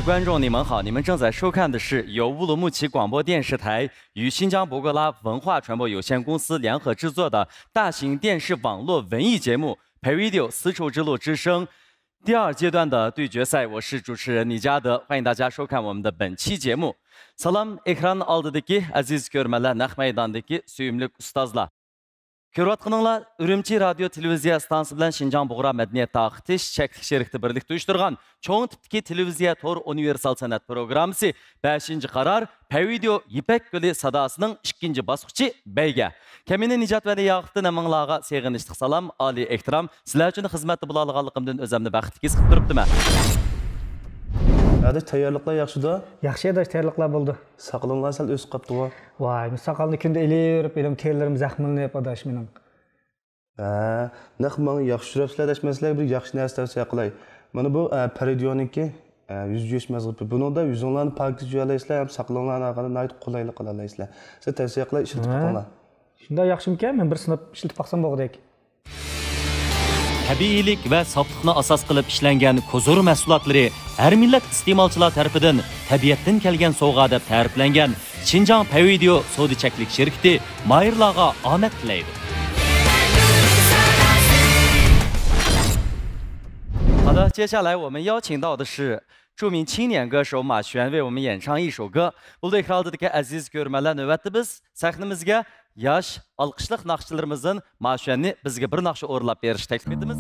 位观众，你们好！你们正在收看的是由乌鲁木齐广播电视台与新疆博格拉文化传播有限公司联合制作的大型电视网络文艺节目《PayVideo丝绸之路之声》第2阶段的对决赛。我是主持人李嘉德，欢迎大家收看我们的本期节目。Salam ekran oldidagi aziz ko'rmalar, naq maydondagi suyumli ustozlar. Ko'rayotganinglar Urumchi radio televiziya stansiyasi bilan Shinjong Bug'ra madaniyat taqitish cheklik sherikda birlikda uyushtirgan cho'ng tipdagi televiziya tor universal san'at programmasi 5-qarar PayVideo Ipak Guli sadosining 2-bosqichi beyga. Kamina Nijat va Yaqubdin amanglarga seg'inishli salom, oliy ehtirom. Sizlar uchun xizmatda bo'la olganligimdan o'zimni baxtli his qilib turibman. Adaş tayyorliklar yaxshida? Yaxshi adaş tayyorliklar bo'ldi. Saqlinglar sal o'sib qopti-ku. Voy, saqalni kunda elirib, elim terlarim zaxmlanib adaş mening. Naq men yaxshi turibsizlar adaş, men sizlarga bir yaxshi narsa tavsiya qilay. Mana bu Paridioniki yüz yuvish mazg'ubi. Buningda yuzinglarni pokiz yuvalaysizlar, ham saqlinglarni aqada nayt qulaylik qilaysizlar. Siz tavsiya qilay, ishlatib qo'yinglar. Shunda yaxshimikan? Men bir sinab ishlatib baqsam bo'g'dek. Tabiiylik va soflikni asos qilib ishlangan kozor mahsulotlari har millat iste'molchilar tomonidan tabiatdan kelgan sovg'a deb ta'riflangan Xinjiang PayVideo sodichaklik shirkati mayirlarga omad tilaydi. 好的，接下来我们邀请到的是著名青年歌手马璇为我们演唱一首歌. Bu ekrandagi aziz ko'rmalar, navbatda biz sahnamizga yosh olqishliq naqshchilarimizdan Ma'shuanni bizga bir naqsha o'rlab berish taklif etamiz.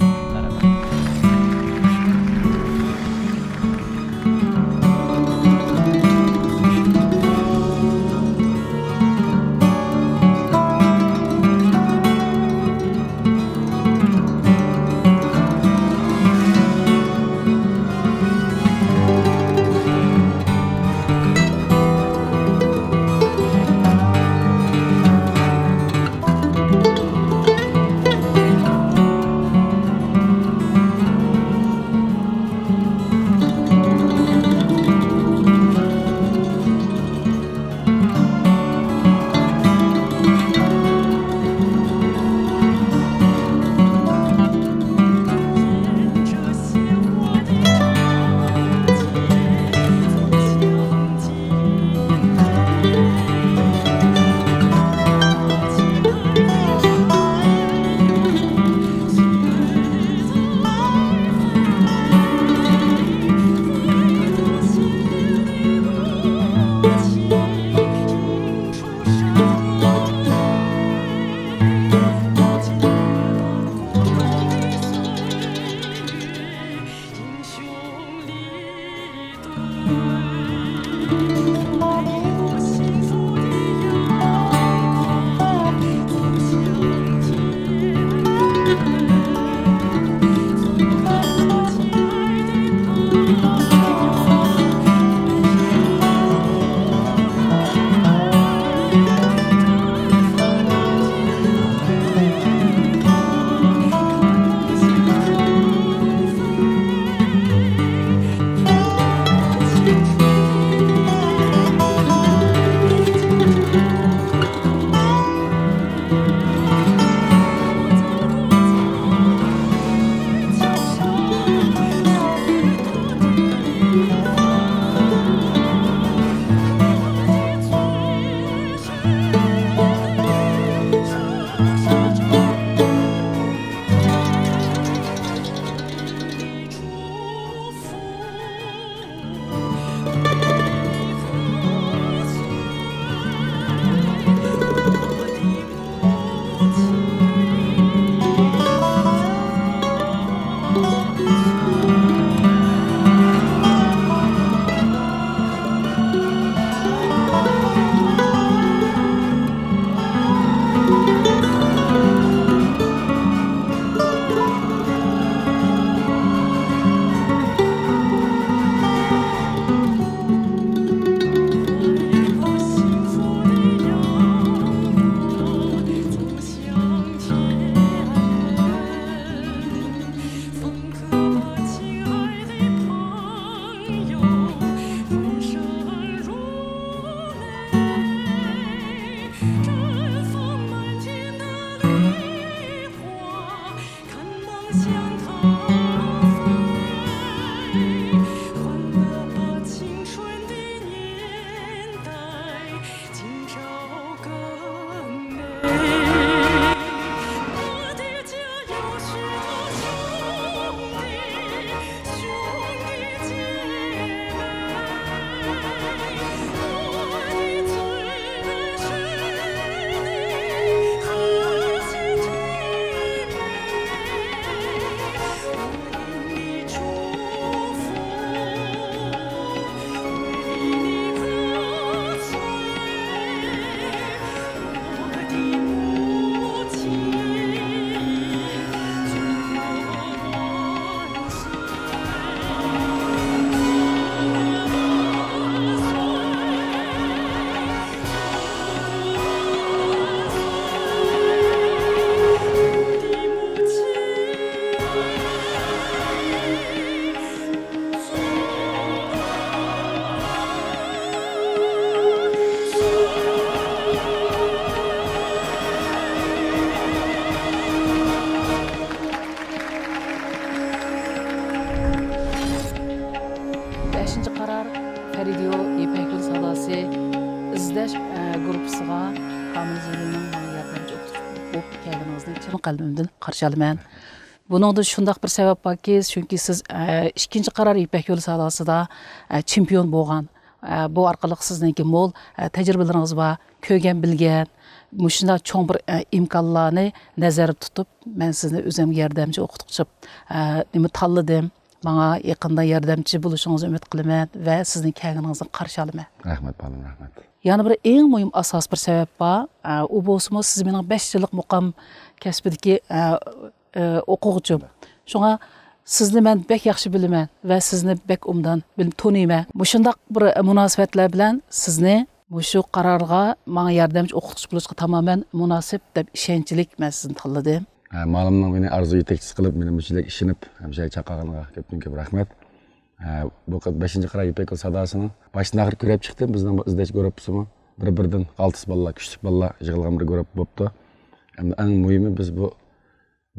kelganingizning chin qalbimdan qarshi olaman. Buningda shundoq bir sabab borki, chunki siz ikkinchi qaror Ipak yo'li savdosida chempion bo'lgan. Bu orqali sizningki mo'l tajribalaringiz bor, ko'rgan bilgan, mushunda cho'ng bir imkonlarni nazarda tutib, men sizni o'zimga yordamchi o'qituvchi nima tanladim. Bana yaqinda yordamchi bo'lishingizni umid qilaman va sizning kelganingizni qarshi olaman. Rahmat, balam, rahmat. Yana bir eng muhim asos bir sabab bor. U bo'lsa, siz mening 5 yillik muqam kasbidagi o'quvchim. Shunga sizni men bek yaxshi bilaman va sizni bek umdan bilib taniyman. Mushundaq bir munosabatlar bilan sizni shu qarorga menga yordamchi o'qituvchi bo'lishga tamoman munosib deb ishonchlik men sizni tanladim. Malimning meni arzu yetakchisi qilib, meni mushunday ishinib, hamshay chaqirganiga ko'p rahmat. Bu 5-qara Ipak yo'li savdosini boshdan oxir ko'rib chiqdim. Bizning izlash guruhimiz bir-biridan 6 bolalar, kuchli bolalar yig'ilgan bir guruh bo'pti. Eng muhimi biz bu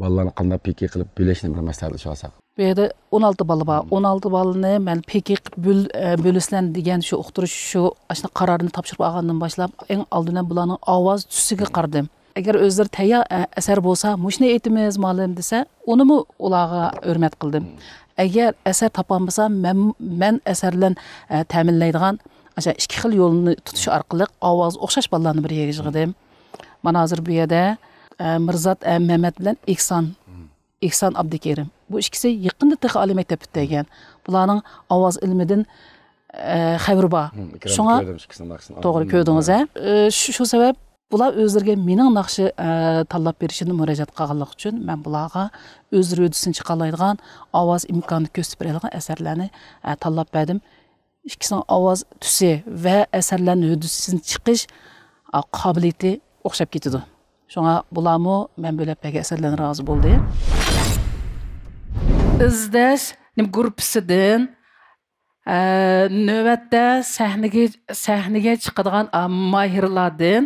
bolalarni qanday peki qilib bo'lishni bir maslahatlashib olsak. Bu yerda 16 bola bor. 16 bolani men peki bo'lislan degan shu uqtirish shu ashna qarorini topshirib olgandan boshlab eng oldindan bularning ovoz tusiga qaradim. Agar o'zlari tayyor asar bo'lsa, mushni aytimiz ma'lum desa, uni mu ularga hurmat qildim. Agar asar topolmasa, men asar bilan ta'minlaydigan o'sha ikki xil yo'lni tutish orqali ovoz o'xshash bolalarni bir yerga yig'dim. Mana hozir bu yerda Mirzat Mehmet bilan Ihson Abdukerim. Bu ikkisi yaqinda texnik oliy maktab bitirgan. Bularning ovoz ilmidan xabari bor. Shunga to'g'ri ko'rdingiz, shu sabab bular o'zlariga mening naqshi tanlab berishini murojaat qilganlik uchun men bularga o'z rödisini chiqaradigan ovoz imkonini ko'rsatib beradigan asarlarni tanlab berdim. İkisining ovoz tusi va asarlarning rödisini chiqish qobiliyati o'xshab ketadi. Shunga bularmi men bo'lib bergan asarlarga rozi bo'ldi. İzlash gruppasidan navbatda sahnaga chiqadigan mahirlardan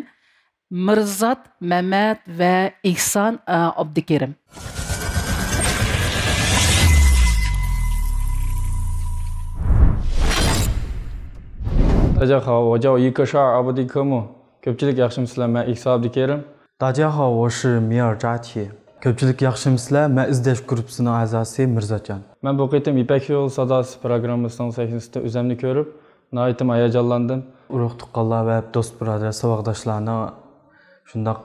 Mirzat Mehmet ve İhsan Abdukerim. 大家好，我叫伊克沙尔阿布迪科木。Köpçülük yaxşımsızlar, ben İhsan Abdukerim. 大家好，我是米尔扎铁。Köpçülük yaxşımsızlar, ben izleş grupsunun azası Mirzatcan. Ben bu qitim İpek Yolu Sadası programımızın sahnesinde özümünü görüp, nayitim hayacanlandım. Urug tuqqanlar ve dost birodar, savaqdaşlarına şundaq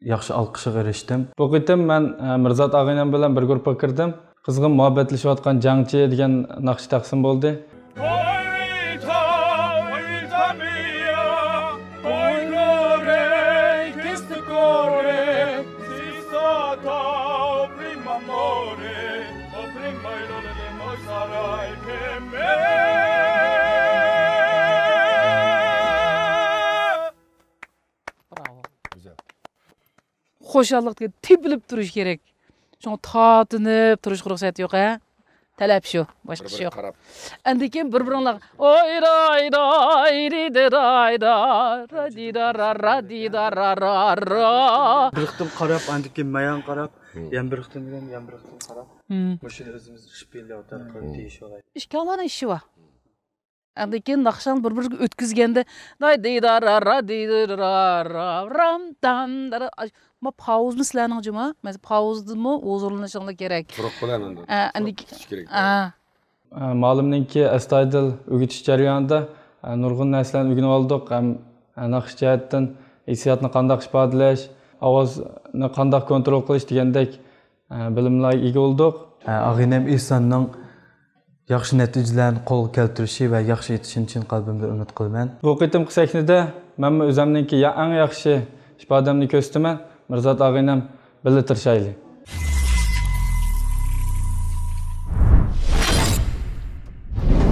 yaxşı alqışıga erişdim. Bu qitim ben Mirzat ağayla bilan bir gruppa kirdim. Qizg'in muhabbatlashayotgan jangchi degan naqsh taqsim bo'ldi. Xo'shallikga tepilib turish kerak. Shunga tortinib turish ruxsat yo'q, ha? Talab shu, boshqa ish yo'q. Endi keyin bir-biringlar oy ray ray ray ray Bir qitim qarab, endi keyin mayan qarab, yan bir qitim bilan yan bir qitim qarab, mashina o'zimiz ishib belayotar, deyish olay. Ishkalani ishi bor. Endi keyin naqshan bir-biriga o'tkazganda ram dam ma pauz mislarning juma, men pauzdimi o'zurlanishinglar kerak. Turuq bilan endi kerak. Ma'lumninki astoydil o'g'itish jarayonida nurg'un narsalarni o'rganib oldik. Ham naqsh jihatdan hissiyotni qanday ifodalash, ovozni qanday kontrol qilish degandek bilimlarga ega bo'ldik. Ag'inam Ihsonning yaxshi natijalarni qo'lga keltirishi va yaxshi yetishini chin qalbimdan umid qilaman. Bu qitimqi sahnada men o'zimninki eng yaxshi ifodamni ko'rsataman. Mirzat ağaynam birga tirishayli.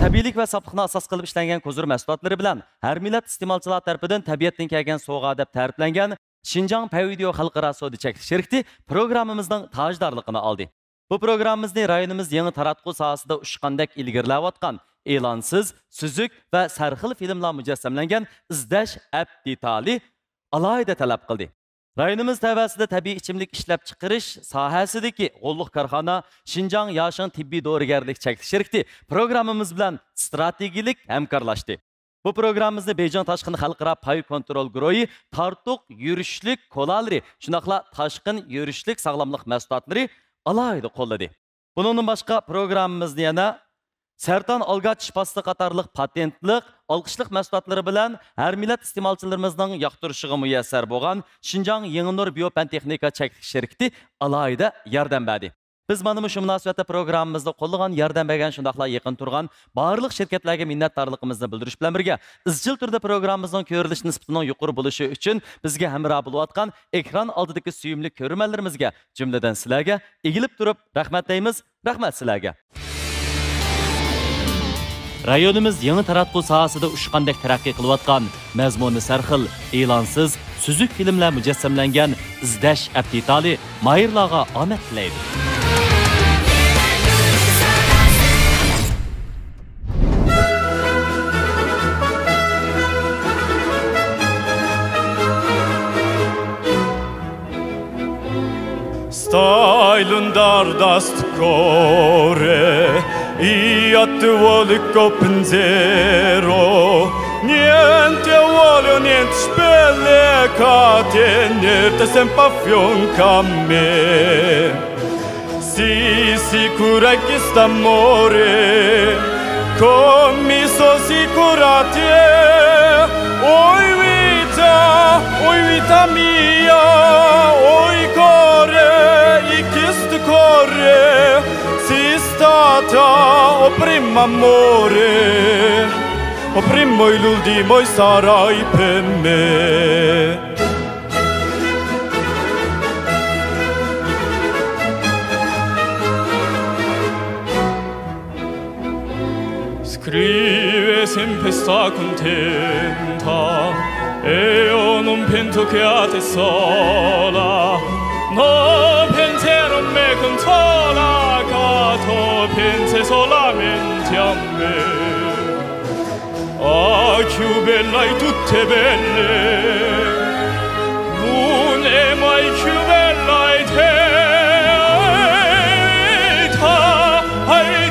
Tabiiylik va safliqni asos qilib ishlangan ko'zir mahsulotlari bilan har millat iste'molchilar tomonidan tabiatdan kelgan sovg'a deb ta'riflangan Xinjiang Payvideo xalqaro savdo cheklanish shirkati programmamizning tajdorligini oldi. Bu programmamizni rayonimiz yangi taratqu sohasida ushqandek ilgirlayotgan e'lonsiz, suzuk va sarxil filmlar mujassamlangan izlash app detali alohida talab qildi. Rayonimiz tavasida tabiiy ichimlik ishlab chiqarish sohasidagi G'olliq korxona Xinjiang Yashin tibbiy dorigarlik cheklanish shirkati programmamiz bilan strategik hamkorlashdi. Bu programımızda Beycan Taşkın Halkara Pay Kontrol Guruhi, Tartuq Yürüşlük Kolalari, şunaqla Taşkın Yürüşlük Sağlamlık Mesutlatları alaydı qolladı. Bunun başka programımızda yana Sertan Algat Şipası qatarlıq patentlik, alqışlıq məsutlatları bilan hər millət iste'molchilarimizning yoqtirishiga muyassar bo'lgan Şinjan Yengilnur Biopan Texnika çeklik şirkati alayda yordam berdi. Biz mana shu munosabatda programmamizda qo'llagan yordam bergan shundaqla yaqin turgan barliq shirkatlarga minnatdorligimizni bildirish bilan birga izchil turda programmamizning ko'rilish nisbatining yuqori bo'lishi uchun bizga hamroh bo'layotgan ekran oldidagi suyumli ko'rmanlarimizga, jumladan sizlarga egilib turib rahmat deymiz. Rahmat sizlarga. Rayonimiz yangi taratquv sohasida ushqandek taraqqiy qilayotgan, mazmuni sarxil, e'lonsiz, suzuk filmlar mujassamlangan izdash aptitali mayirlarga omad tilaydi. Stailundar dast kore I att du vuole copenzero Niente vuole niente spelle Catene sempre fianco a me Si sicura che st'amore Come so sicura te Oi vita mia Oi core corre si stata o primo amore o primo e l'ultimo sarai per me scrive sempre sta contenta e io non penso che a te sola no pensiero me consola cato pensi solamente a me ah più bella e tutte belle non è mai più bella e te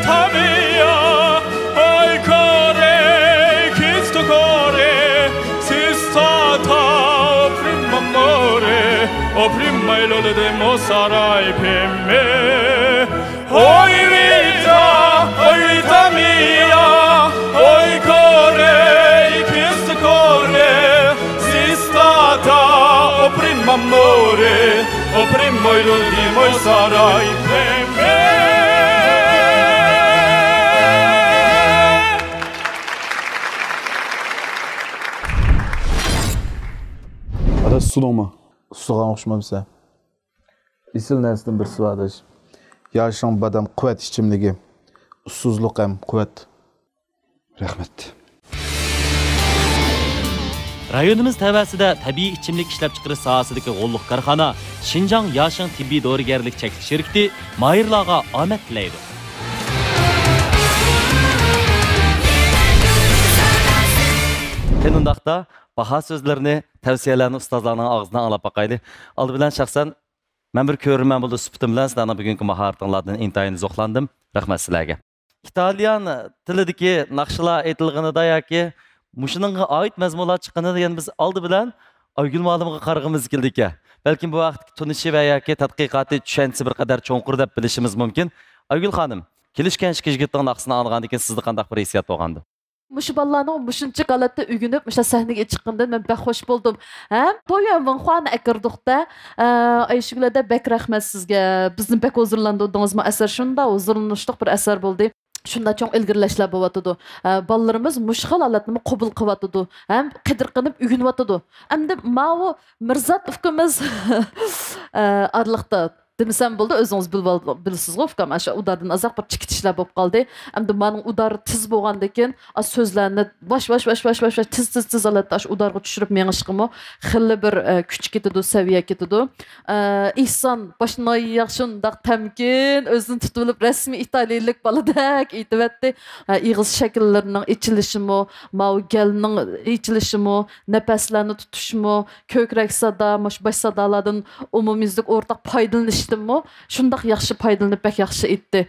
ta mia ai cuore questo cuore si stata prima amore o prima e l'ultimo sarai per me oi vita mia oi cuore questo cuore si stata o prima amore o prima e l'ultimo sarai per me Ada sulama Suğan oxşamamsa. İsil nəslin bir sıvadır. Yaşan badam quvvet içimligi. Ussuzluq hem quvvet. Rahmet. Rayonimiz tavasida tabiiy ichimlik ishlab chiqarish sohasidagi g'olliq korxona Şinjan Yaşın tibbiy dorigarlik cheklik shirkati mayirlarga omad tilaydi. Tenundaqda baha so'zlarini, tavsiyalarni ustozlarning og'zidan anglab boqaylik. Oldi bilan shaxsan men bir ko'rman bo'ldi suhbatim bilan sizlarning bugungi mahoratinglardan intayin zo'qlandim. Rahmat sizlarga. İtalyan tilidagi naqshlar aytilganida yoki mushuninga oid mazmunlar chiqqanida yana biz oldi bilan Aygül muallimga qarag'imiz keldi ekan. Balkim bu vaqtdagi tunishi va yoki tadqiqoti tushunchasi bir qadar cho'nqur deb bilishimiz mumkin. Aygül xonim, kelishgan ikki yigitning naqsini olgandan keyin sizda qanday bir hissiyat bo'lgandi? Muşu ballarning mushuncha qalatda uyg'unib, o'sha sahnaga chiqqandan men baxo'sh bo'ldim. To'ya Vanxuan akirdiqda, ayshuglarda bek rahmat sizga. Bizni bek huzurlandırdingizmi asar shunda huzurlanishliq bir asar bo'ldi. Shunda cho'ng ilgirlashlar bo'lyotdi. Ballarimiz mushxal holatni qabul qilyotdi. Ham qadr qilib uyg'unyotdi. Endi Mao Mirzat ufkimiz arliqda demisem bo'ldi, o'zingiz bilasiz g'ofkam, asha udardan azaq bir chikitishlar bo'lib qoldi. Endi mening udar tiz bo'lgandan keyin so'zlarni bosh tiz alatda udarga tushirib mengishqimi, xilli bir kuch ketadi, saviya ketadi. İhson boshini yaxshundaq tamkin, o'zini tutib rasmiy italiyalik boladak aytibdi. Ig'iz shakllarining ichilishimi, mavgalning ichilishimi, nafaslarni tutishimi, ko'krak sada, bosh sadalardan umumiylik o'rtaq foydalanish işdimmi, shundoq yaxshi foydalanib, bak yaxshi etdi.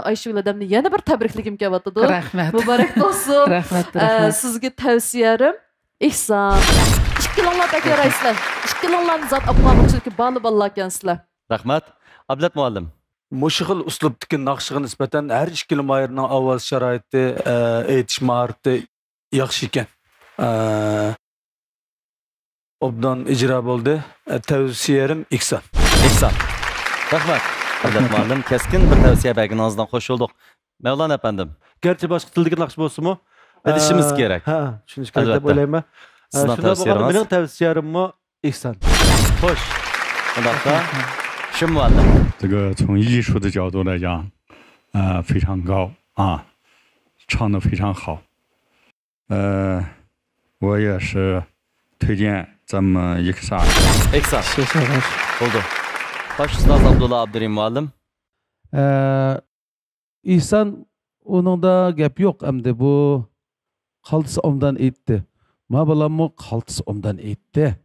Ayşegül adamni yana bir tabrikligim kelyapti. Rahmat. Muborak bo'lsin. Rahmat. Sizga tavsiyarim ihson. Ikkilanglar bak yaraysizlar. Ikkilanglarni zot opmoqchilikka bali bolalar ekansizlar. Rahmat. Ablat muallim. Mushu xil uslubdagi naqshiga nisbatan har ikkala mayirning ovoz sharoiti, aytish mahorati yaxshi ekan. Obdan ijro bo'ldi. Tavsiyarim ihson. Ihson. Rahmat. Ablat muallim keskin bir tavsiya berganingizdan qo'shildik. Mevlon efendim. Gerçi boshqa tildagi naqsh bo'lsa-mu, bilishimiz kerak. Ha, tushunish kerak deb o'ylayman. Sizning tavsiyangiz? Mening tavsiyarim ihson. Xo'sh. Undaqda Shin muallim. 这个从艺术的角度来讲，非常高啊，唱得非常好。我也是推荐咱们İhsan。İhsan. Oldu. Başüstad Abdullah Abdurrahim muallim. İhsan onun da gap yok endi bu qaltısı ondan etdi. Ma balamı qaltısı ondan etdi.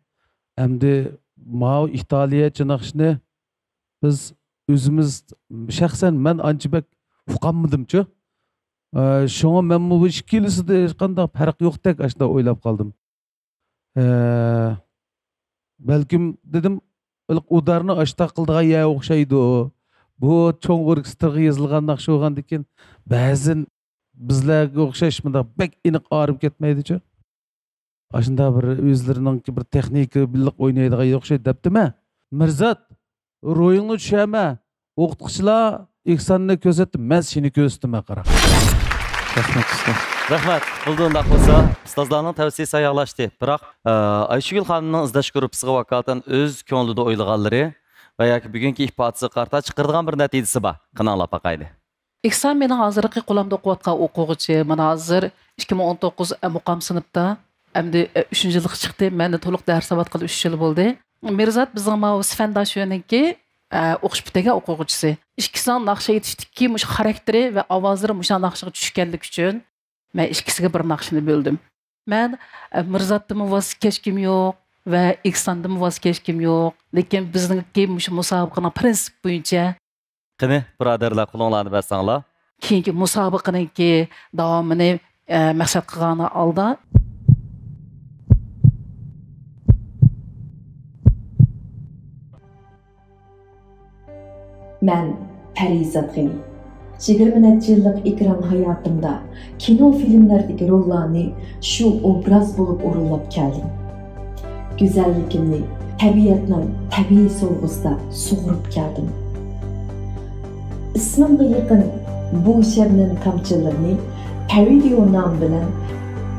Endi ma İtaliya cınaqşını biz özümüz şahsen ben ancibek uqanmadım-çı. Şoňa men bu ikkiliside qanday farq yo'qdek aşda oylap qaldım. Belkim dedim udarını aşta qıldığa ya oxşaydı o. Bu çoğun orkestrga yazılgan naqş olgandikin ba'zan bizlarga o'xshash mında bek iniq arib ketmaydi-çı. Aşında bir özlerining bir texnika billik oynaydigan o'xshaydi depdimi? Mirzat ro'yingni tushama. O'qituvchilar İhsanni ko'rsatdim, men seni ko'rsatdim qara. Rahmat ustoz. Rahmat. Bulduğunda bo'lsa, ustozlarning tavsiyasi ayaqlashdi. Biroq Ayşegül xonimning izlash gruppasiga vakolatan o'z ko'nglida o'ylaganlari va yoki bugungi ifodasi qarta chiqargan bir natijasi bor. Qanaqlab baqaydi. İhsan meni hozirgi qo'limda o'qiyotgan o'quvchi. Mana hozir 2019 muqam sinfda, endi 3-yillik chiqdi. Menda to'liq dars savatqili 3 yil bo'ldi. Mirzat bizning ma Sfandaşyoniki o'qish bitagan o'quvchisi. İkisining naqsha yetishdiki, mush xarakteri va ovozlari mush naqshaga tushganlik uchun men ikkisiga bir naqshni bo'ldim. Men Mirzatdan voz kechkim yo'q va İhsandan voz kechkim yo'q. Lekin bizningki mush musobaqaning prinsip bo'yicha qani birodarlar qo'linglarni bersanglar. Keyingi musobaqaningki davomini maqsad qilgani oldi. Ben Parizat G'ani. 20 necha yillik ekran hayotimda kino filmlardagi rollarni shu obraz bo'lib o'rinlab keldim. Go'zallikimni tabiatning tabiiy so'g'isida sug'urib keldim. Ismimga yaqin bu shabnam tomchilarini Paridio nom bilan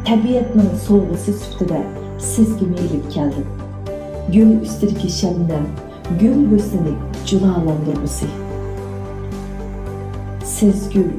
tabiatning so'g'isi sifatida sizga elib keldim. Gül üstidagi shabnam gül husnini julalandirgusi. Siz gül.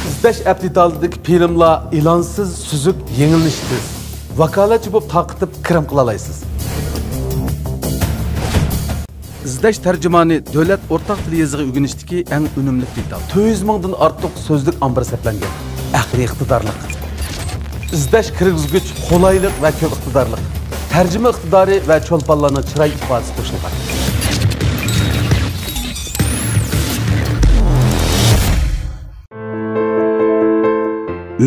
İzdaş aptitaldagi filmlar ilonsiz, süzük, yengilishsiz. Vakolatchi bo'lib taqitib kirim qila olasiz. İzdash tarjimoni davlat o'rtaq til yoziqi o'rganishdagi eng unumli detal. 400 mingdan ortiq so'zlik ombiri saqlangan. Aqliy iqtidorlik. İzdash kirgizgich, qo'laylik va ko'p iqtidorlik. Tarjima iqtidori va cho'lponlarning chiroy ifodasi qo'shilgan.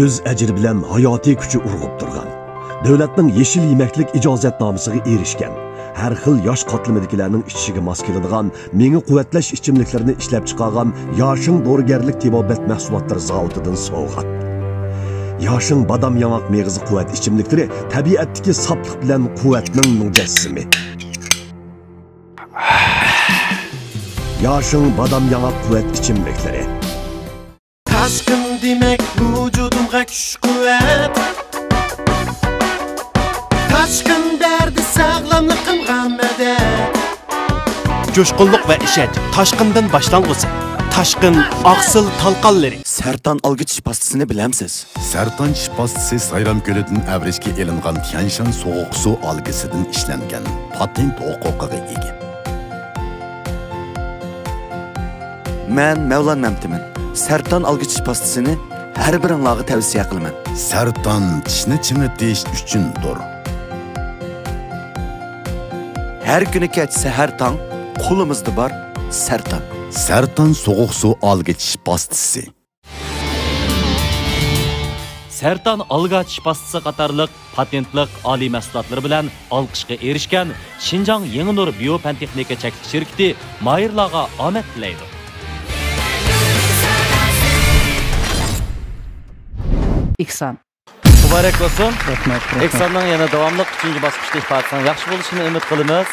Öz əcri bilən hayati küçü urğub durğan. Dövlətnin yeşil yeməklik icazətnaməsiga erişkən. Hər xil yaş qatlamıdakilərinin içişiga mas keladigan, meni quvvatlash ichimliklarini ishlab chiqargan Yaşın Dorgerlik Tibobet Məhsulotları zavodidan sovg'at. Yaşın badam yanaq meg'izi quvvat ichimliklari tabiatdagi saflik bilan quvvatning mujassimi. Yaşın badam yanaq quvvat ichimliklari. Taşkın demek vücudumga kuch quvvat. Taşkın derdi sağlamlıkımga medet. Coşqunluq va ishonch toshqindan boshlang'usi. Taşqın Aqsil Talqanları. Sertan algıç pastasını bilemsiz. Sertan pastası Sayram Gölü'nün əvrişki elinğan Tianshan soğuk su algısıdan işlengen patent hukukuğa ega. Men Mevlan Memtimin. Sertan algıç pastasını her birinlağı tavsiye kılman. Sertan tishni chimitish uchundir. Her günü keçse her tan kolumuzda var Sertan. Sertan soğuk su algıç pastası. Sertan algıç pastası qatarlıq patentlik ali mahsulotlari bilan olqishga erishgan Şinjan Yangi Nur biopantexnika cheklik şirkati mayirlarga omad tilaydi. İhsan. Mübarek olsun. Rahmat. İhsanның yana davamlıq 3-cü basqıçda ifadəsinin yaxşı oluşunu ümid qılımız.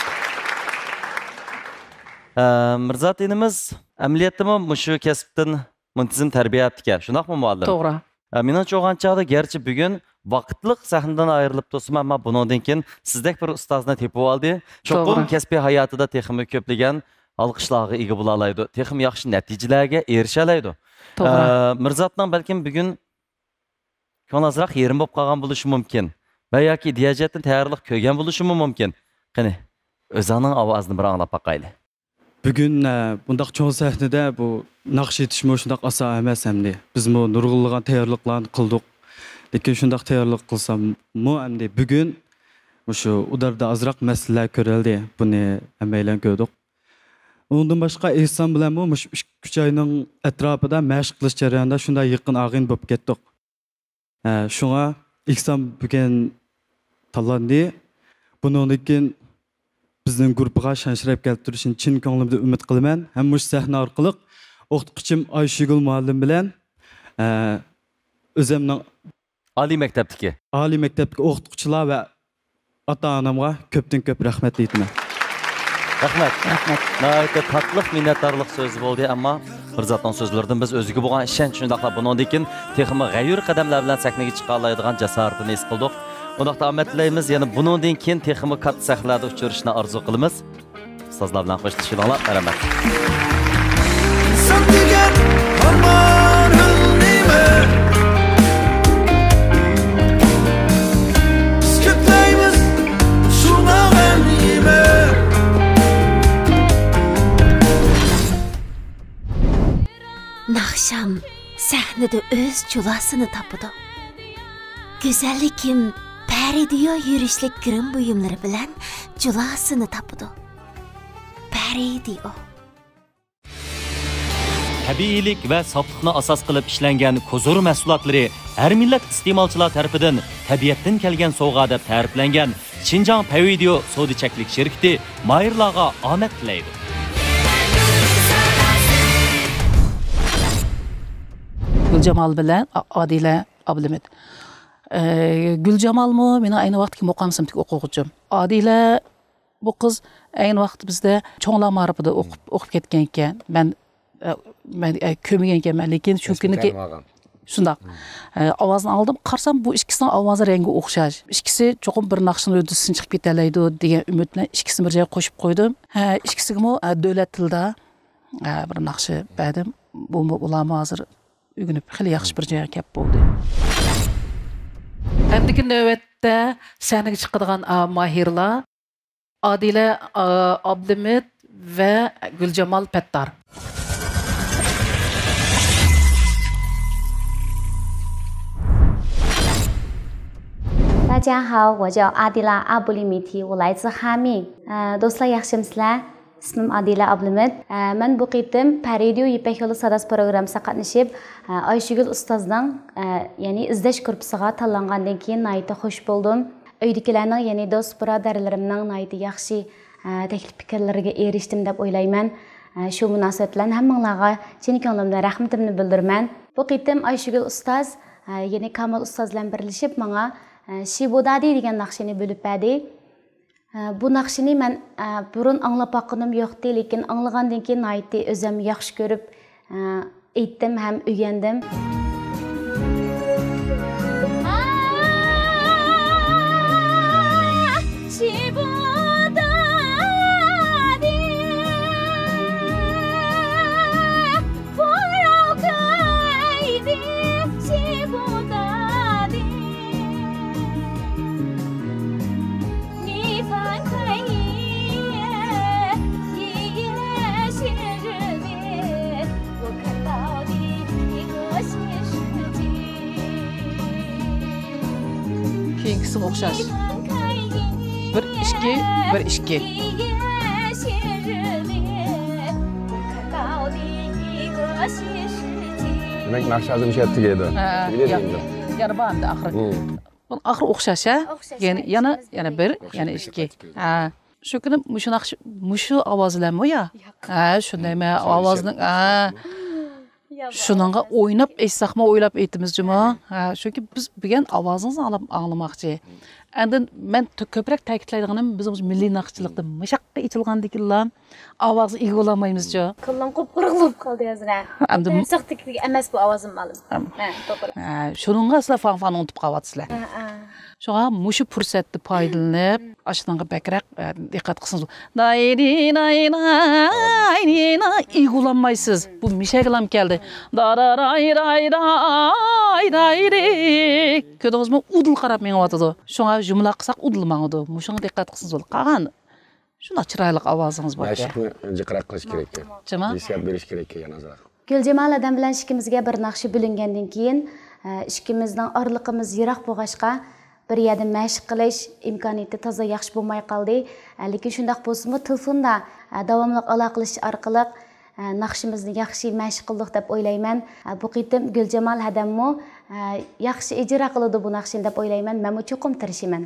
Mirzat inimiz əməliyyatımı muşu kəsbdən muntizm tərbiyə yaptıkən. Şunaqmı muallim? Doğru. Menen çoğan çağda gerçi bugün vaqtlıq səhnədən ayrılıb dostum, amma bundan keyin sizdek bir ustazını tepib aldı. Çoxum kəsbi həyatında teximi köpləyən alqışlarga ega bo'la oladi. Texim yaxshi natijalarga erisha oladi. Mirzatning balkim bugun ko'nazroq yerim bo'lib qolgan bo'lishi mumkin. Va yoki diyajatni tayyorlik ko'rgan bo'lishi mumkin. Qani, o'zining ovozini bir anglab boqaylik. Bugün bundaq çoğun sahnede bu naqsh etish shundaq oson emas hamdi. Biz bu nurg'unlagan tayyorliklarni qildik. Lekin shundaq tayyorlik qilsam, hamdi bugün shu udarda azroq masalalar ko'rildi. Buni hammaylar ko'rdik. Ondan boshqa Ehson bilan bu 3 oyning atrofida mashq qilish jarayonida shunday yaqin og'in bo'lib ketdik. Shunga Ehson bugün tanlandi. Bundan keyin bizning guruhga shanshirab keltirishni chin ko'nglimda umid qilaman. Ham mush sahna orqali o'qituvchim Ayshugul muallim bilan o'zimning oliy maktabdagi o'qituvchilar va ota-onamga ko'pdan ko'p rahmat aytaman. Rahmat. Nəhayət tatlıq, minnətdarlıq sözü oldu, amma Mirzatning sözlərindən biz özüge bo'lgan ishonch shundaqla bundan keyin texmi g'ayur qadamlar bilan sahnaga chiqa oladigan jasoratini his qildik. Undaqda omad tilaymiz. Yana bundan keyin texmi katta sahnalarda uchrashni orzu qilamiz. Ustozlar bilan xo'shlashinglar. Rahmat. Naqsham sahnada o'z chulasini topdi. Go'zallikim Paridiyo yurishlik kirim buyumlari bilan chulasini topdi. Paridiyo. Tabiiylik va sofliqni asos qilib ishlangan Kozor mahsulotlari har millat iste'molchilar tarafidan tabiatdan kelgan sovg'a deb ta'riflangan Şinjan Paridiyo sodichaklik shirkati mayirlarga omad tilaydi. Gülcemal bilan Adile Ablimit. Gülcemal mı? Meni aynı vaqtki muqam sinfdagi o'quvchim. Adile bu qiz aynı vaqt bizda cho'nglar ma'rifida o'qib ketgan ekan. Men ko'migan ekanman, lekin shu kuniki shundaq. Ovozini oldim, qarsam bu ikkisining ovozi rangi o'xshash. Ikkisi cho'qim bir naqshni o'disidan chiqib ketalaydi degan umid bilan ikkisini bir joyga qo'shib qo'ydim. Ikkisiga davlat tilida bir naqshi berdim. Bu ularni hozir ügünüp xili yaxshi bir joyga kelib bo'ldi. Endiki navbatda sahnaga chiqadigan mahirlar Adile Ablimit va Guljamal Pattar. 大家好，我叫阿迪拉阿布里米提，我来自哈密。Dostlar yaxshimsizlar? İsmim Adila Ablimit. Ben bu qitim Paridiyo Yipek Yolu Sadas programmasida qatnashib, Ayshugul ustozning, ya'ni izlash kursiga tanlangandan keyin nayta xush bo'ldim. Uydagilarning, ya'ni do'st birodarlarimning nayta yaxshi taklif fikrlariga erishdim deb o'ylayman. Shu munosabat bilan hammanglarga chin ko'nglimdan rahmatimni bildiraman. Bu qitim Ayshugul ustoz, ya'ni Kamal ustoz bilan birlashib menga Shibodadi degan naqshini bo'lib berdi. Bu naqshini men burun anglab boqqanim yo'qdi, lekin anglagandan keyin aytdi, o'zim yaxshi ko'rib aytdim ham o'rgandim. Bu Keyingisi o'xshash. 1-2 Demek nakşazım şey ettik edi. Yani bu anda ahir. Ahir o'xshash, ha? Yana 1, yana 2. Ha. Shu kuni mushu ovozlarmi ya? Ha, shundaymi ovozning, ha. Shuningga o'ynab eshsaqmi o'ylab aytdimizmi? Ha, chunki biz bilgan ovozingizni anglamoqchi. Endi men ko'proq ta'kidlaydiganim bizning milliy naqshchilikda mashaqqa ichilgandikilar ovozni ega olmaymiz-ku. Qo'lim qop-quruq bo'lib qoldi hozir. Endi saqtiklik emas bu ovozim ma'lum. Ha, to'g'ri. Ha, shuningga sizlar fan unutib qolyapsizlar. Şoğa mushu fursatni foydalanib, ashunga bakroq diqqat qilsangiz. Dayrina ig'ulanmaysiz. Bu mishaglam keldi. Ko'rdingizmi? Udul qarab menga Şoğa jumla qilsak udulmangdi. Mushunga diqqat qilsangiz. Qag'an. Shuna chiroyli ovozingiz bor. Mashqni jiqroq qilish kerak. Chima? Hissiyat berish kerak yanazroq. Guljamal adam bilan ishimizga bir naqshi bo'lingandan keyin ishimizning orliqimiz yiroq bo'lg'achqa bir yerda mashq qilish imkoniyati toza yaxshi bo'lmay qoldi. Lekin shundaq bo'lsa-mu telefonda davomli aloqalash orqali naqshimizni yaxshi mashq qildik deb o'ylayman. Bu qitim Guljamal hadammo yaxshi ijro qiladi bu naqshni deb o'ylayman. Men cho'qim tirishiman.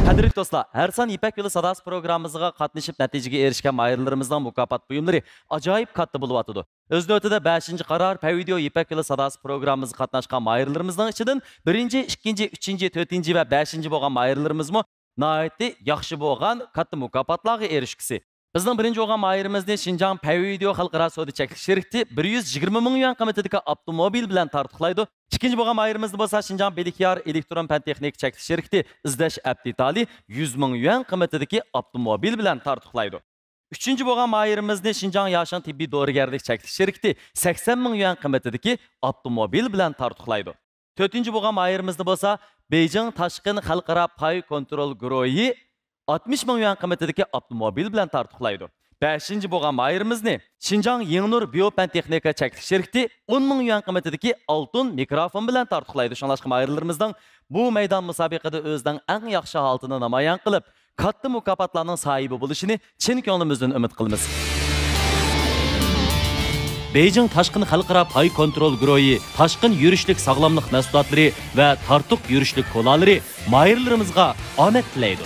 Qadrli do'stlar, har son İpek Yolu Sadası programımızga qatnashib natijaga erishgan mayırlarımızdan mukofot buyumlari ajoyib katta bo'lyapti. O'z navbatida 5-qaror Payvideo İpek Yolu Sadası programımızga qatnashgan mayırlarımızdan ichidan 1-chi, 2-chi, 3-chi, 4-chi va 5-chi bo'lgan mayırlarımızmi nihoyatda yaxshi bo'lgan katta mukofotlarga erishgisi. Bizning birinchi bo'lgan mayirimizni Xinjiang Payvideo xalqaro savdo cheklanish shirkati 120 ming yuan qiymatidagi avtomobil bilan tartiqlaydi. İkinci bo'lgan mayirimizni bo'lsa Xinjiang Belikyar elektron fan texnik cheklanish shirkati izlash aptitali 100 ming yuan qiymatidagi avtomobil bilan tartiqlaydi. Üçüncü bo'lgan mayirimizni Xinjiang Yashin tibbiy dorigarlik cheklanish shirkati 80 ming yuan qiymatidagi avtomobil bilan tartiqlaydi. To'rtinchi bo'lgan mayirimizni bo'lsa Beijing Tashqin xalqaro pay kontrol guruhi 60 ming yuan qiymatidagi avtomobil bilan tartiqlaydi. 5-chi bo'lgan mayirimizni Xinjiang Yengnur Biofan Texnika cheklanish shirkati 10 ming yuan qiymatidagi oltin mikrofon bilan tartiqlaydi. Shunlashqa mayirlarimizning bu maydon musobaqada o'zining eng yaxshi holatini namoyon qilib, katta mukofotlarning sohibi bo'lishini chin ko'nglimizdan umid qilamiz. Beijing Tashqin xalqaro pay kontrol guruhi, tashqin yurishlik sog'lomlik mahsulotlari va tartiq yurishlik qo'lolari mayirlarimizga omad tilaydi.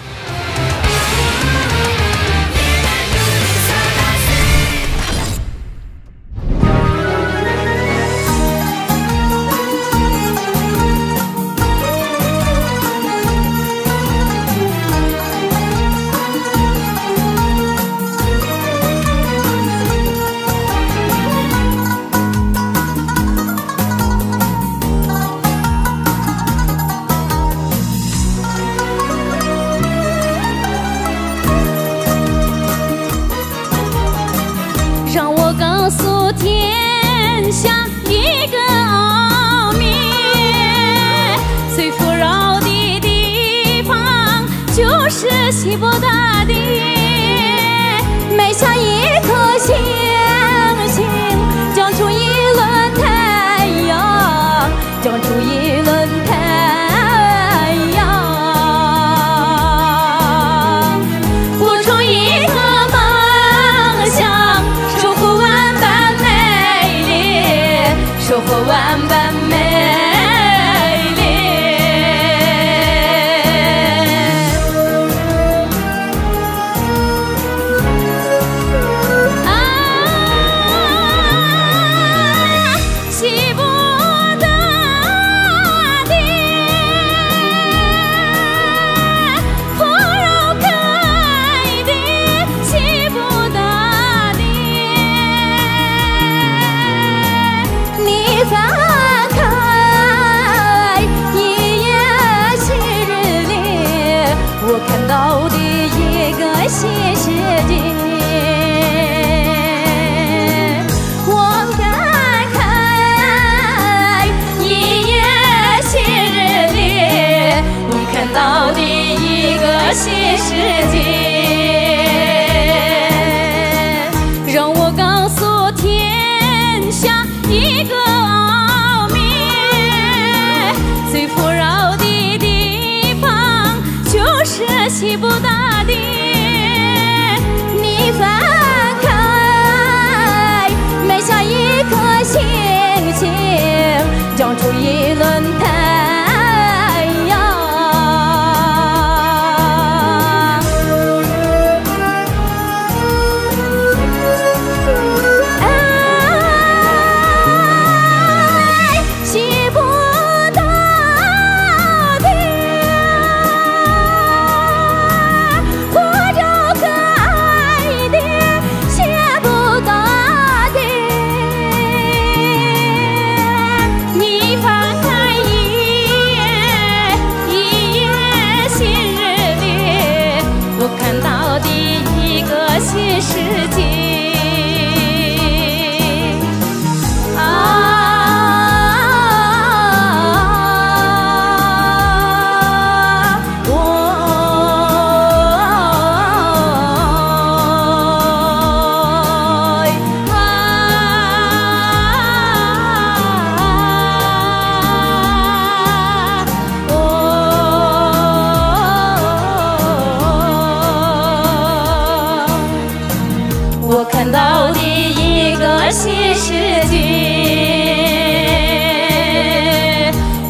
新世界，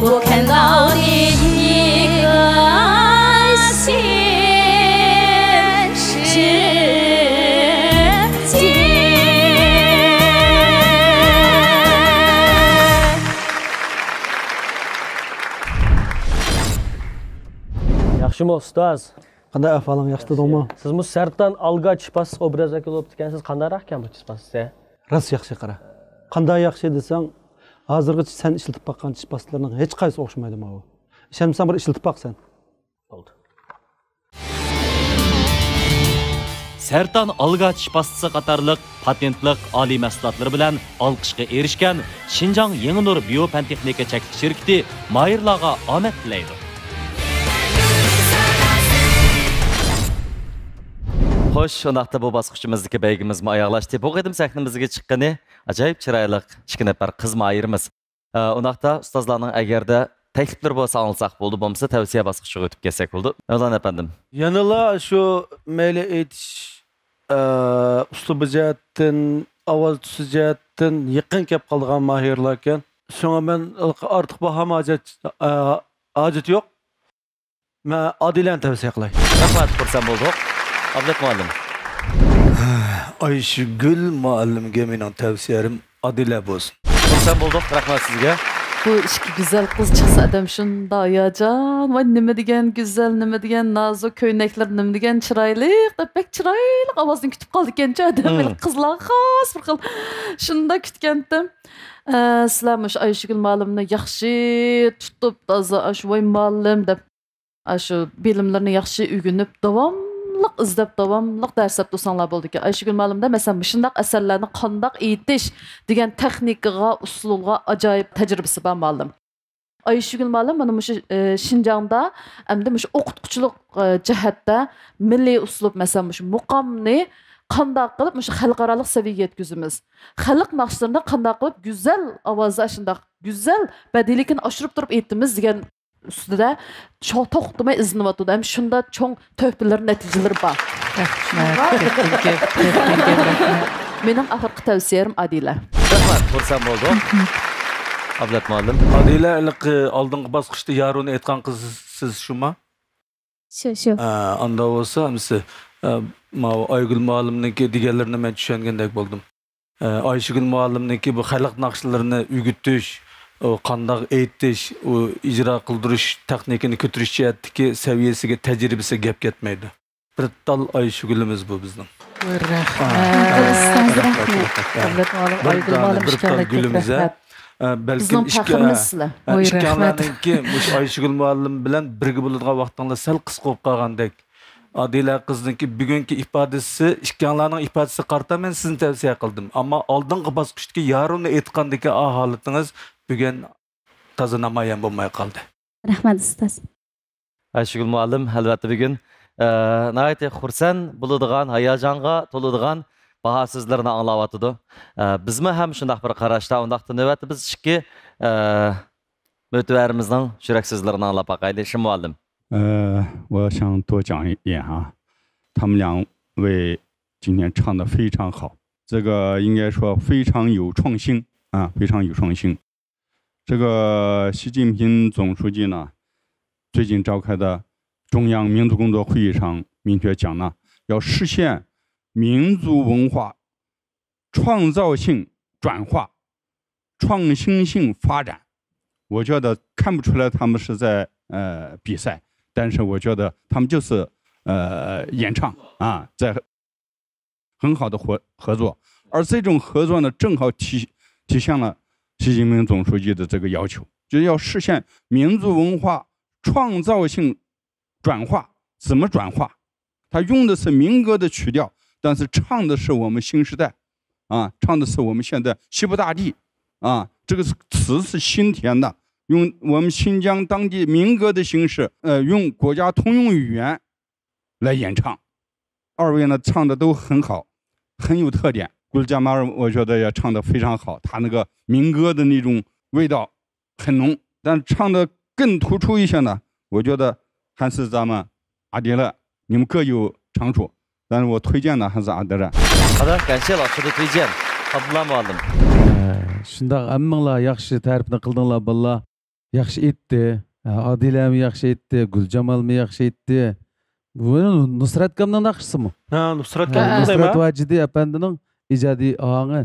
我看到的一个新世界。 Yaxshimi ustoz? Qanday ahvoling, yaxshidingmi? Siz bu Sertan Algach pas obraz vakil bo'lib ekansiz. Qandayroq ekan bu chispasiz? Ras yaxshi qara. Qanday yaxshi desang, hozirgacha sen ishlatib baqqan chispaslarning hech qaysi o'xshamaydi mana bu. Ishonmasang bir ishlatib baqsan. Bo'ldi. Sertan Algach pastisi qatarlıq patentlik oliy mahsulotlari bilan olqishga erishgan Xinjiang Yangi Nur biopantexnika cheklik shirkati mayirlarga omad tilaydi. Xo'sh, undaqda bu bosqichimizdagi baygimiz oyoqlashdi. Bu qadim sahnamizga chiqqani ajoyib chiroyli ikki nafar qiz mayirimiz. Undaqda ustozlarning agarda takliflar bo'lsa alsak bo'ldi, bo'lmasa tavsiya bosqichiga o'tib kelsak bo'ldi. Mavlon afandim. Yanıla şu mayli aytish uslubi jihatdan, ovoz tusi jihatdan yaqin kelib qolgan mahirlar ekan. Shunga men ortiq baham hojat yo'q. Men Odilani tavsiya qilay. Rahmat, xursand bo'ldik. Ablet muallim. Ayşegül muallimga mening tavsiyalarim Adila bo'lsin. Xursand bo'ldik, rahmat sizga. Bu iki güzel kız çıksa adam şunda ayacan. Vay nime degen güzel, nime degen nazik köynekler, nime degen çıraylık. Da pek çıraylık avazını kütüp kaldı genç adam. Böyle kızlar khas bir kıl. Şunda kütkendim. Sizlermiş Ayşegül muallimni yaxşı tutup taza aşı vay muallim deb aşı bilimlerini yaxşı ügünüp davamlıq izlep davamlıq dərsep dosanlar boldu ki Ayşegül muallimdə məsələn şundaq əsərlərini qandaq etiş degan texnikaga, usulga acayip təcrübəsi var muallim. Ayşegül muallim mana bu Şinjangda hamda bu o'qituvchilik jihatda milliy uslub məsələn bu muqamni qandaq qilib bu xalqarалық səviyyəyə yetkizimiz. Xalq naqshlarında qandaq qilib güzel ovozda shundaq güzel badilikini oshirib turib aytimiz degan ustida to'xtamay izlanıvatıdı. Hem şunda çoğun töhbelerin neticeleri var. Benim ahırkı tavsiyelerim Adila. Rahmat, xursand bo'ldim. Ablet muallim. Adila oldingi bosqichda yaruni aytgan qiz siz shumi? Shu. Anda bo'lsa, hamsi Aygül muallimniki deganlarini men tushungandek bo'ldim. Ayşegül muallimniki bu xalq naqshlarini ügütüş, o qandaq aytish, o ijro qildirish texnikini ko'tarish jihatdagi saviyasiga, tajribasiga gap ketmaydi. Bir tal Ayşegülimiz bu bizning. Rahmat. Balkim ishkanlarniki mush Ayşegül muallim bilan birga bo'ladigan vaqtinglar sal qisqa bo'lib qolgandek. Adila qizniki bugungi ifodasi ishkanlarning ifodasi qarta men sizni tavsiya qildim. Ammo oldingi bosqichdagi yaronni aytgandagi holatingiz bugun toza namoyon bo'lmay qoldi. Rahmat ustoz. Ayşegül muallim albatta bugun nihoyatda xursand bo'ladigan, hayajonga to'ladigan baho so'zlarni anglayotdi. Bizmi ham shunday bir qarashda undaqda navbatda biz ikki mo'tivarimizning yurak so'zlarini anglab boqaylik. Shu muallim. 我想多讲一点哈，他们两位今天唱得非常好，这个应该说非常有创新啊，非常有创新。这个习近平总书记呢，最近召开的中央民族工作会议上明确讲了，要实现民族文化创造性转化、创新性发展。我觉得看不出来他们是在比赛。 但是我觉得他们就是演唱啊，在很好的合作，而这种合作呢，正好体现了习近平总书记的这个要求，就是要实现民族文化创造性转化。怎么转化？他用的是民歌的曲调，但是唱的是我们新时代啊，唱的是我们现在西部大地啊，这个词是新填的。 用我们新疆当地民歌的形式，用国家通用语言来演唱。二位呢唱的都很好，很有特点。古加马尔我觉得也唱得非常好，他那个民歌的那种味道很浓，但唱的更突出一些呢，我觉得还是咱们阿迪勒，你们各有长处，但是我推荐的还是阿德勒。好的，感谢老师的推荐。Abdullah muallim. Shundaq hammanglar yaxshi ta'rifni qildinglar bolalar. Yaxshi aytdi. Adilami yaxshi aytdi, Guljamalmi yaxshi aytdi. Bu Nusrat akamning naqshisimi? Ha, Nusrat akamning naqshi. Nusrat Vajidi apandining ijodiy og'angi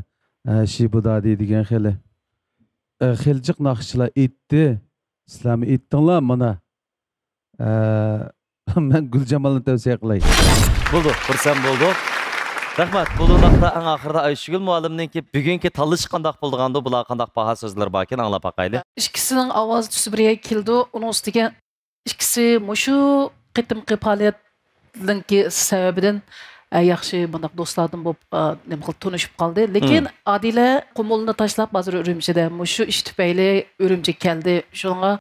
Shibudadi degan xiljiq naqshchilar aytdi. Sizlarmi aytdinglar mana. Men Guljamalni tavsiya qilay. Bo'ldi, xursand bo'ldik. Rahmat. Bo'ldiqda eng oxirida Ayshugul muallimninki bugungi tanlash qanday bo'lganda bular qanday baho so'zlar bor ekan anglab boqaylik. İkisining ovozi tusi birga keldi. Uning ustiga ikkisi mushu qitimqi faoliyatninki sababidan yaxshi bunday do'stlardan bo'lib nima qilib tanishib qoldi. Lekin Adila Qumulni tashlab hozir Urumchida mushu ish tufayli Urumchiga keldi. Shunga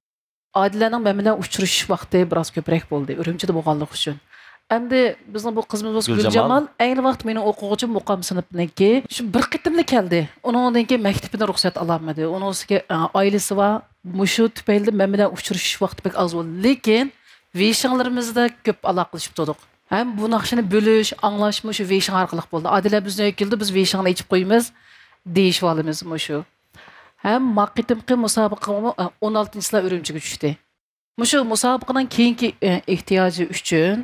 Adilaning men bilan uchrashish vaqti biroz ko'proq bo'ldi. Urumchida bo'lganligi uchun. Endi bizning bu qizimiz Guljamal ayni vaqt mening o'quvchim muqam sinfniki shu bir qitimli keldi. Uningdan keyin maktabdan ruxsat ololmadi. Uningga oilasi va mushu tufayli men bilan uchrashish vaqti pek oz bo'ldi. Lekin vishinglarimizda ko'p aloqalashib turdik. Ham bu naqshini bo'lish, anglashma shu vishing orqali bo'ldi. Adila bizni keldi, biz vishingni ichib qo'yamiz, deyishib olamiz mushu. Ham maqitimqi musobaqa 16-chilar Urumchiga tushdi. Mushu musobaqadan keyingi ehtiyoji uchun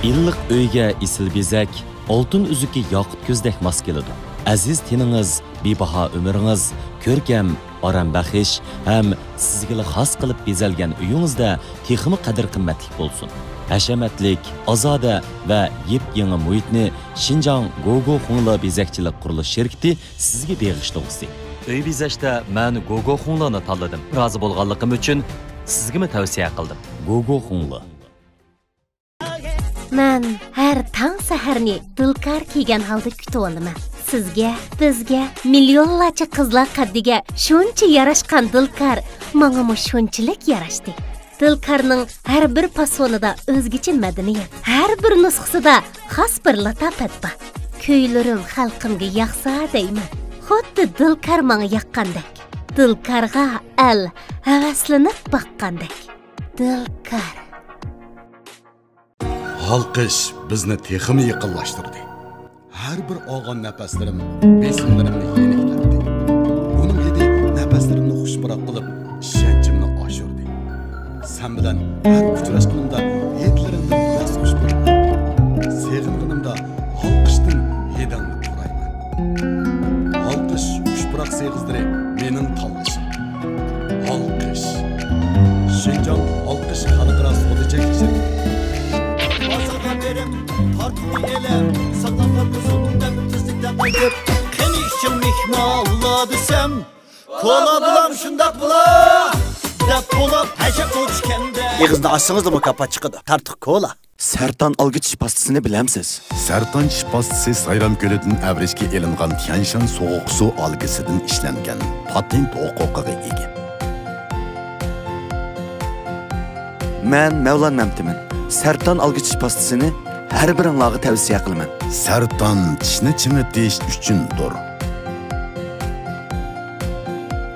İlliq uyga isil bezak, oltin uzuki yoqut ko'zdek mos keladi. Aziz teningiz, bebaho umringiz, ko'rkam, orambaxish ham sizga xos qilib bezalgan uyingizda texmi qadr qimmatli bo'lsin. Hashamatlik, ozoda va yep-yangi muhitni Xinjiang Gogo Xungla bezakchilik qurilish shirkati sizga bag'ishlamoqda. Uy bezashda men Gogo Xunglani tanladim. Rozi bo'lganligim uchun sizga tavsiya qildim. Gogo Xungla. Men har tong saharni dilkar kiygan holda kutib olaman. Sizga, bizga, millionlarcha qizlar qaddiga shuncha yarashgan dilkar menga shunchalik yarashdi. Dilkarning har bir pasonida o'zgacha madaniyat, har bir nusxasida xos bir latofat bor. Kuylarim xalqimga yoqsa deyman. Xuddi dilkar menga yoqqandek. Dilkarga al havaslanib boqqandek. Dilkar Halqish bizni texmi yaqinlashtirdi. Har bir og'on nafaslarim, besimlarimni yeniklatdi. Uning hidi nafaslarimni xushbiroq qilib, ishonchimni oshirdi. Sen bilan har uchrashganimda hidlarimdan bas xush bo'laman. Sevg'inimda halqishdan hidamni turayman. Halqish xushbiroq sevg'izlari mening tanlashim. Halqish. Xinjiang halqish xalqaro so'dichak shirkati. Tartın elem, sağlamlar kızıldım tezlikten kayıp. Kenişim mihmalla desem, kola bulam şundak bula. Dep kola peşek uçkende. Yığızda açsanız da mı kapat çıkıdı? Tartık kola. Sertan algı çiş pastasını bilemsiz. Sertan çiş pastası Sayram Gölü'nün əvrişki elinğan Tianshan soğuk su algısıdan işlengen patent hukukiga ega. Men Mevlan Memtimin. Sertan algı çiş pastasını her biringlarga tavsiya qilaman. Sertan tishni chimitish uchundir.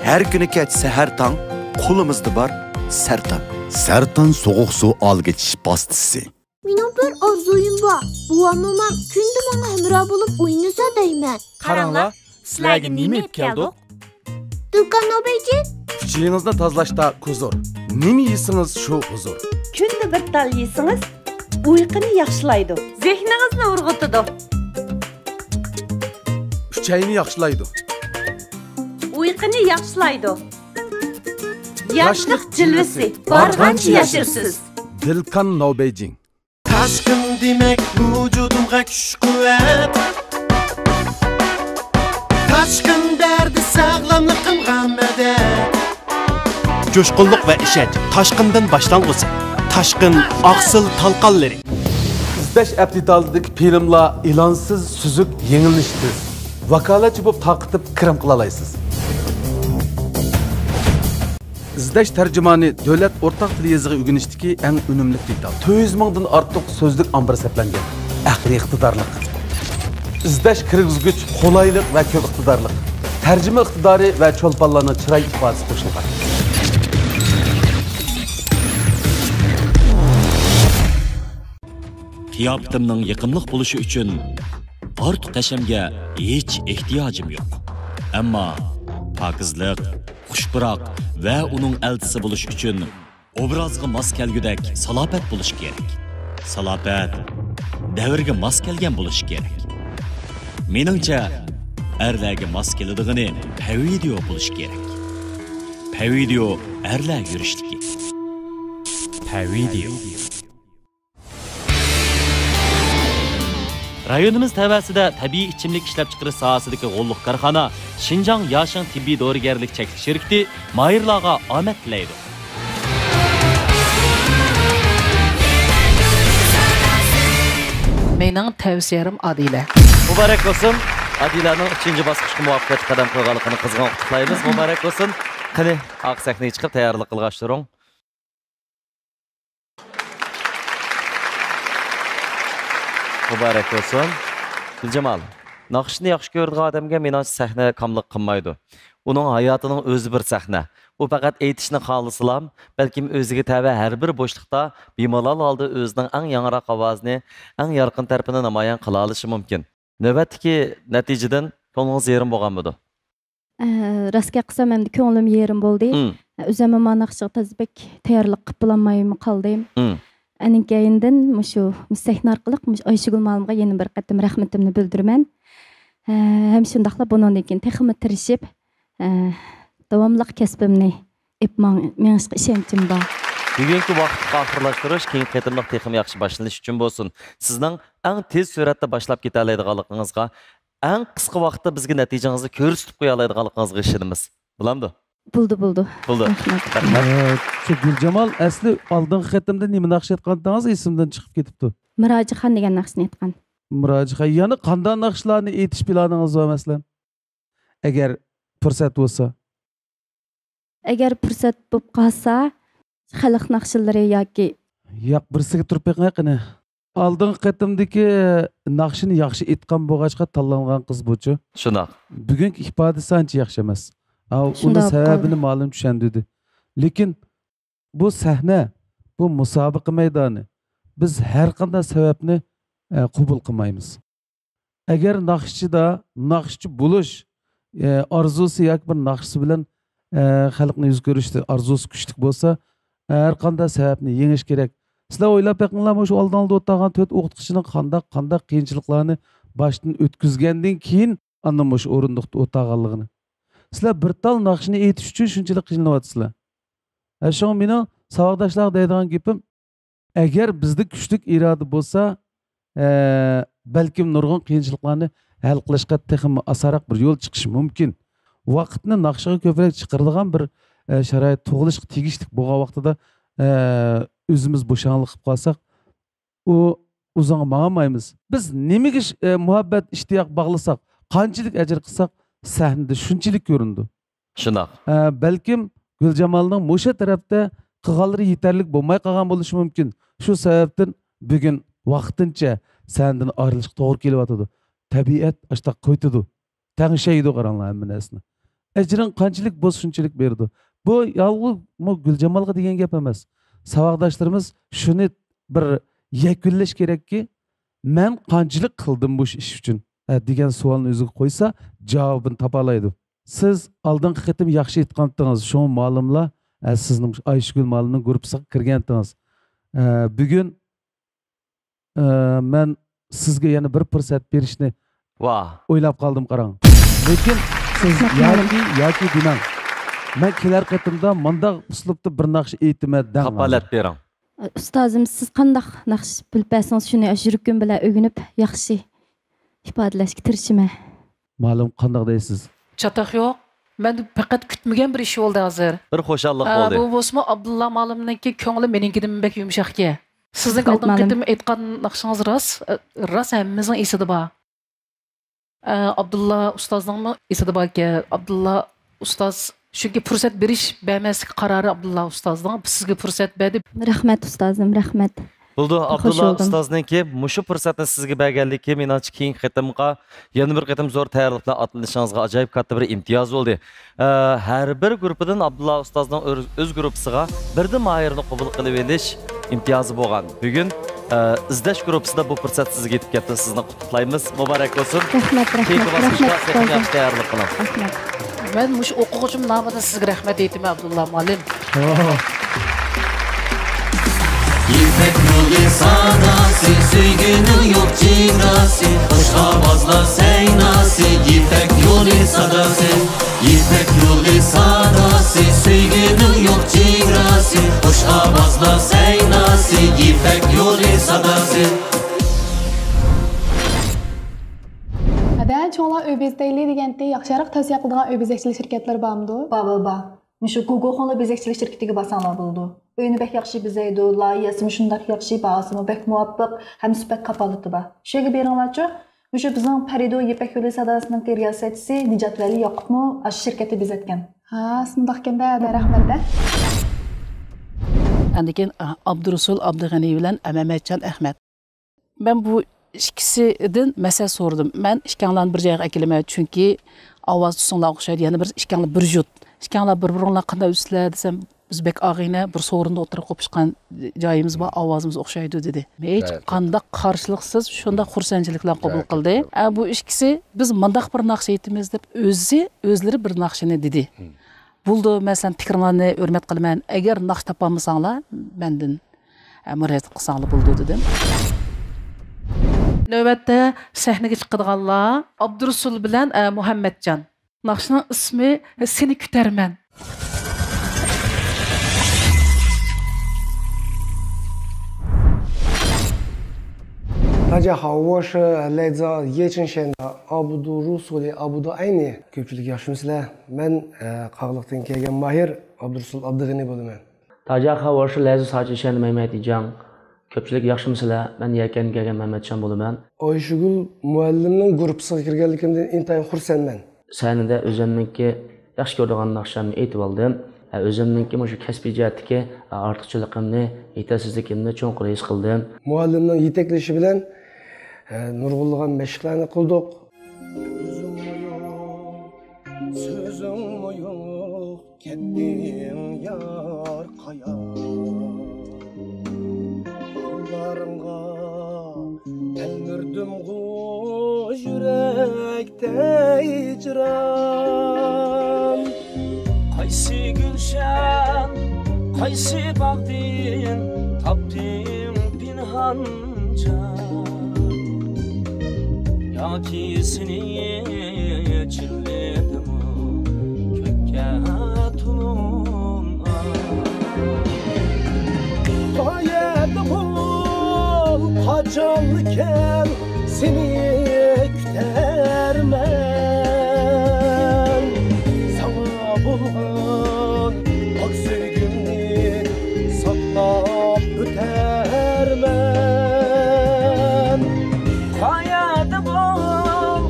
Her kuni kech sahar tong qo'limizda bor Sertan. Sertan soğuk su algıç pastası. Mening bir orzuyum bor. Buvamam kunda menga hamroh bo'lib o'ynasa deyman. Qaranglar, sizlarga nima yetib keldik? Dulkan Nobeyji, Kuchingizni tozalashda huzur. Nima yeysiz shu huzur. Kunda bir tal yeysiz, uyquni yaxshilaydi. Zehningizni urg'itadi. Uchayni yaxshilaydi. Uyquni yaxshilaydi. Yoshlik jilvasi, barg'ancha yashirsiz. Dilkan Nobeyjing. Taşkın demek vücudumga kuch quvvat. Taşkın derdi sağlamlıqimga madad. Coşqunluq va ishonch Toshqindan boshlang'usi. Toshqin oqsil talqonlari. İzdash aptitaldagi filmlar ilonsiz, suzuk, yengilishsiz. Vakolatchi bo'lib taqitib kirim qila olasiz. İzdash tarjimoni davlat o'rtaq til yozig'i o'rganishdagi eng unumli detal. 400 mingdan ortiq so'zlik ombir saqlangan. Aqliy iqtidorlik. İzdash kirgizgich, qo'laylik va ko'p iqtidorlik. Tarjima iqtidori va cho'lponlarning chiroy ifodasi qo'shilgan. 5 qiyofatimning yaqinliq bo'lishi uchun ortiq tashamga hech ehtiyojim yo'q. Ammo pokizlik, xushbiroq va uning elchisi bo'lish uchun obrazga mos kelgudek salofat bo'lish kerak. Salofat davrga mos kelgan bo'lish kerak. Meningcha erlarga mos keladigan video bo'lish kerak. Video erlar yurishdiki. Video. Rayonimiz tavasida tabiiy ichimlik ishlab chiqarish sohasidagi g'olliq korxona Xinjiang Yashing tibbiy dorigarlik cheklik shirkati mayirlarga omad tilaydi. Mening tavsiyalarim Adila. Muborak bo'lsin. Adilaning 3-bosqichga muvaffaqiyat qadam qo'yganligini qizg'in qutlaymiz. Muborak bo'lsin. Qani, oq sahnaga chiqib tayyorlik qilg'ash turing. Muborak bo'lsin. Guljamal, naqshni yaxshi ko'radigan odamga menimcha sahna kamlik qilmaydi. Uning hayotining o'zi bir sahna. U faqat aytishni xohlasalam, balkim o'ziga tava har bir bo'shliqda bemalol holda o'zining eng yangroq ovozini, eng yorqin tarafini namoyon qila olishi mumkin. Navbatdagi natijadan ko'nglingiz yerim bo'lganmidi? Rastga qilsam endi ko'nglim yerim bo'ldi. O'zim ham naqshga tazbek tayyorlik qilib bo'lmayman qoldim. Aning keyindan shu sahna orqali Ayshigul Ma'lumga yana bir qatim rahmatimni bildiraman. Ham shundaqla bundan keyin texnik tirishib davomli kasbimni menga ishonchim bor. Bugungi vaqtni oxirlashtirish keyin qatimliq texnik yaxshi boshlanish uchun bo'lsin. Sizning eng tez suratda boshlab keta oladiganligingizga, eng qisqa vaqtda bizga natijangizni ko'rsatib qo'ya oladiganligingizga ishonamiz. Bilamdi? Buldu. Buldu. Şu Gülcemal asli aldığın xetimde nima naqsh etqandingiz esimdan chiqib ketibdi. Murojixon degan naqshni aytgan. Murojixon, yana qanday naqshlarni aytish planingiz bor masalan? Agar fursat bo'lsa. Agar fursat bo'lib qolsa, xalq naqshlari yoki yo'q, birisiga turib beqini. Aldığın xetimdagi naqshini yaxshi aytgan bo'lg'achqa tanlangan qiz buchu. Shunaq. Bugungi ifodasi ancha yaxshi emas. Onun sebebini ma'lum tushundirdi. Lekin bu sahna, bu musobaqa maydoni. Biz har qanday sababni qabul qilmaymiz. Agar naqshchi bo'lish orzusi yoki bir naqshchi bilan xalqni yuz ko'rishni orzusi kuchli bo'lsa, har qanday sababni yengish kerak. Sizlar o'ylab beqinglar, shu oldinda o'tgan 4 o'qituvchining qanday qiyinchiliklarni boshdan o'tkazgandan keyin andan shu o'rindiqda o'tganligini. Sizlar bir tal naqshni aytish uchun shunchalik qiynalayotsizlar. Shu mening savodashlar deydigan gapim, agar bizda kuchli iroda bo'lsa, balkim nurg'un qiyinchiliklarni hal qilishga texmi asaraq bir yo'l chiqishi mumkin. Vaqtni naqshiga ko'proq chiqaradigan bir sharoit tug'ilishga tegishli bo'lgan vaqtida o'zimiz bo'shanlik qilib qolsak, u uzunga mangmaymiz. Biz nimaga muhabbat ishtiyoq bog'lasak, qanchalik ajr qilsak, sahnada shunchalik ko'rindi. Shunaq. Balkim Guljamalning o'sha tarafda qilganlari yetarli bo'lmay qolgan bo'lishi mumkin. Shu sababdan bugun vaqtincha sahnadan ayrilishga to'g'ri kelyotdi. Tabiat ashta qo'ydi. Tangshaydi qaranglar hamma narsani. Ajrin qanchalik bo'lsa shunchalik berdi. Bu yolg'iz Guljamalga degan gap emas. Savodashlarimiz shuni bir yakunlash kerakki, men qanchalik qildim bu ish uchun degan savolni o'ziga qo'ysa, javobini topalaydi. Siz oldingi qitim yaxshi aytgandingiz, shu ma'lumlar sizning Ayshigul Ma'lumning guruhiga kirgandingiz. Bugun men sizga yana bir fursat berishni o'ylab qoldim qarang. Lekin siz yoki demang. Men kelar qitimda mundaq uslubda bir naqsh aytman deng. Kapolat bering. Ustozim, siz qanday naqsh bilsangiz shuni yuragim bilan o'rganib yaxshi ifodalashga tirishiman. Ma'lum qanday deysiz? Çataq yo'q. Men faqat kutmagan bir ish bo'ldi hozir. Bir xo'shallik bo'ldi. Bu bo'lsa Abdulla Ma'lumningki ko'ngli menikidan bek yumshoqga. Sizning oldingi qitim aytgan naqshingiz ras hammamizning esida bor. Abdulla ustozning esida borki, Abdulla ustoz shunga fursat berish bermaslik qarori Abdulla ustozning sizga fursat berdi. Rahmat ustozim, rahmat. Buldu Abdulla ustozningki mushu fursatni sizga berganligi menimcha keyingi qitimga yana bir qitim zo'r tayyorliklar atlanishingizga ajoyib katta bir imtiyoz bo'ldi. Har bir guruhidan Abdulla ustozning o'z guruhiga birdan mahirni qabul qilib olish imtiyozi bo'lgan. Bugun izlash gruppasida bu fursat sizga yetib keldi. Sizni qutlaymiz. Muborak bo'lsin. Rahmat. Yaxshi tayyorlik qiling. Rahmat. Men mush o'quvchim nomidan sizga rahmat aytaman Abdulla muallim. İpek yolu sadası, söygünün yok çiğnası, hoş avazla seynası. İpek yolu sadası, İpek yolu sadası, söygünün yok çiğnası, hoş avazla seynası. İpek yolu sadası. Ada çoğunlar öbezdeyli degende yaxşırak tavsiye qiladigan öbezekçilik şirketleri barmı? Ba. Müşü Google xonla bezekçilik şirketiga basanlar buldu. Öýüni bek yaxşı bizeydi, laýyasy şundak yaxşı, bahasy bek muwaffiq, hem süpet kapalıtı ba. Şeýge beriňlarçy, müşü biziň Parido Ipek ýoly sadasynyň riýasatçysy Nijat Veli Ýakupmy aş şirketi bizetken. Ha, şundakken-de rahmat. Andikin Abdurrasul Abdugani bilen Mehmetcan Ahmet. Ben bu ikisinden mesele sordum. Ben ikkanlarni bir joyga akilime çünkü avaz tusunlar oxşaydı. Yani bir ikkanlar bir jut. İkkanlar bir-biringlar qanday üstler desem biz bek ağayna bir sorunda oturup qopuşkan joyimiz var, avazımız oxşaydı dedi. Hiç qanday qarşılıksız şunda xursandchilik bilan qabul qildi. Bu ikisi biz mandaq bir naqsh aytimiz deb özleri bir naqshini dedi. Buldu mesela fikirlerini hürmet qilman. Eğer naqsh tapamısanglar benden murojaat qilsanglar buldu dedim. Növbette sahnege chiqadiganlar Abdurrasul bilan Muhammadjon. Naqshning ismi Seni kütermen.大家好，我是来自叶城县的阿布杜鲁苏的阿布杜艾尼。Köpçülük yaşımsızlar. Ben Qağlıqdan kelgen Mahir Abdurrasul Abdugani bolaman. 大家好，我是来自沙溪县的Mehmet İcan. Köpçülük yaşımsızlar. Ben Yerken kelgen Mehmetcan bolaman. Ayşegül muallimning gruppasiga kirganligimdan intayin xursandman. Sahnada o'zimniki yaxshi ko'radigan naqshamni aytib oldim. O'zimniki shu kasbiy jihatdagi ortiqchiligimni, yetasizligimni cho'nqur his qildim. Muallimning yetaklashi bilan nurg'unlagan mashqlarni qildik. Sözüm yok, ketdim yar qaya. Yollarınga telmirdim qo'y yurakda icram. Qaysi gülşen, qaysi bag'din, tapdim pinhanca. Yoki seni chilledim kökka tulum. Qayerda bul, qachonken seni kütermen. Sana bulgan ak sevgimni saklap ötermen. Qayerda bul,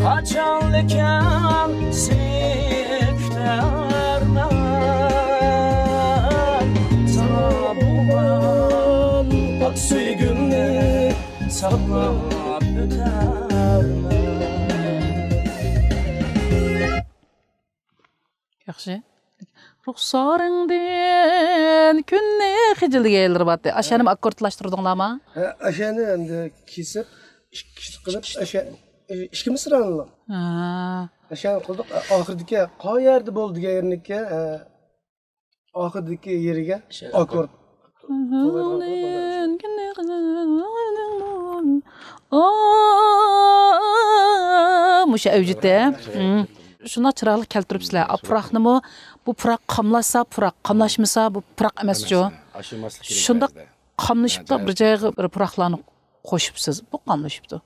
qachonken seni kütermen. Sana bulgan ak sevgimni saklap ötermen. Yaxşı. Ruxsarыңdan күнне хижилге gelir batı. Aşanım akkordlaştırdыңlarmı? Aşanı endi kesip ikki qilib ikki misrani. Aşanı qildik. Oxirdagi qayerda bo'ldi degan yerniki oxirdagi yeriga akkord. Muşa evcide. Şuna çıraqlı keltiripsizlar. Puraqnımı bu puraq qamlasa, puraq qamlaşmasa bu puraq emasçı. Şunda qamlaşıp da bir joyga bir puraqlarni qo'shibsiz. Bu qamlaşıptı.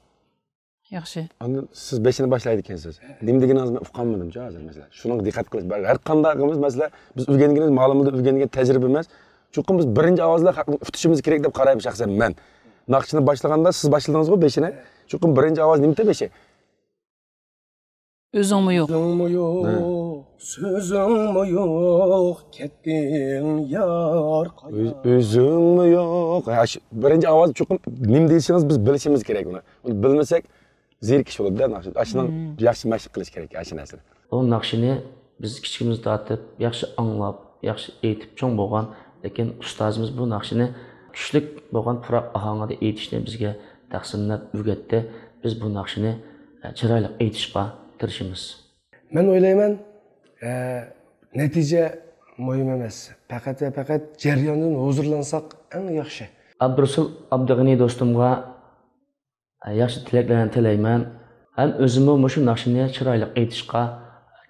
Yaxshi. Andan siz 5-ni boshlaydi ekansiz. Nima deganingizni men uqolmadim-chi hozir mesela. Shunga diqqat qilish. Har qandayimiz mesela biz o'rganganimiz ma'lumotda o'rgangan tajriba emas. Chunki biz birinchi ovozlar haqida tutishimiz kerak deb qarayman shaxsan men. Naqshni boshlaganda siz boshladingiz-ku 5-ni. Chunki birinchi ovoz nimada 5-i? Özüngmi yo'q? Özüngmi yo'q, sözüngmi yo'q, ketding yar qaya. Özüngmi yo'q. Birinchi ovoz chuqur nim deyishimiz biz bilishimiz kerak uni. Uni bilmasak zerikish bo'ladi-da naqsh. Ashuni yaxshi mashq qilish kerak ashi narsani. O naqshini biz kichikimizda tatib, yaxshi anglab, yaxshi aytib cho'ng bo'lgan, lekin ustozimiz bu naqshini kuchlik bo'lgan puroq ohangida aytishni bizga taqsimlab o'rgatdi. Biz bu naqshini chiroyli aytishga tirishamiz. Men o'ylayman, natija muhim emas. Faqat va faqat jarayondan huzurlansak eng yaxshi. Abdurasul Abdug'ani do'stimga yaxshi tilaklarni tilayman. Ham o'zimni shu naqshini chiroyli aytishga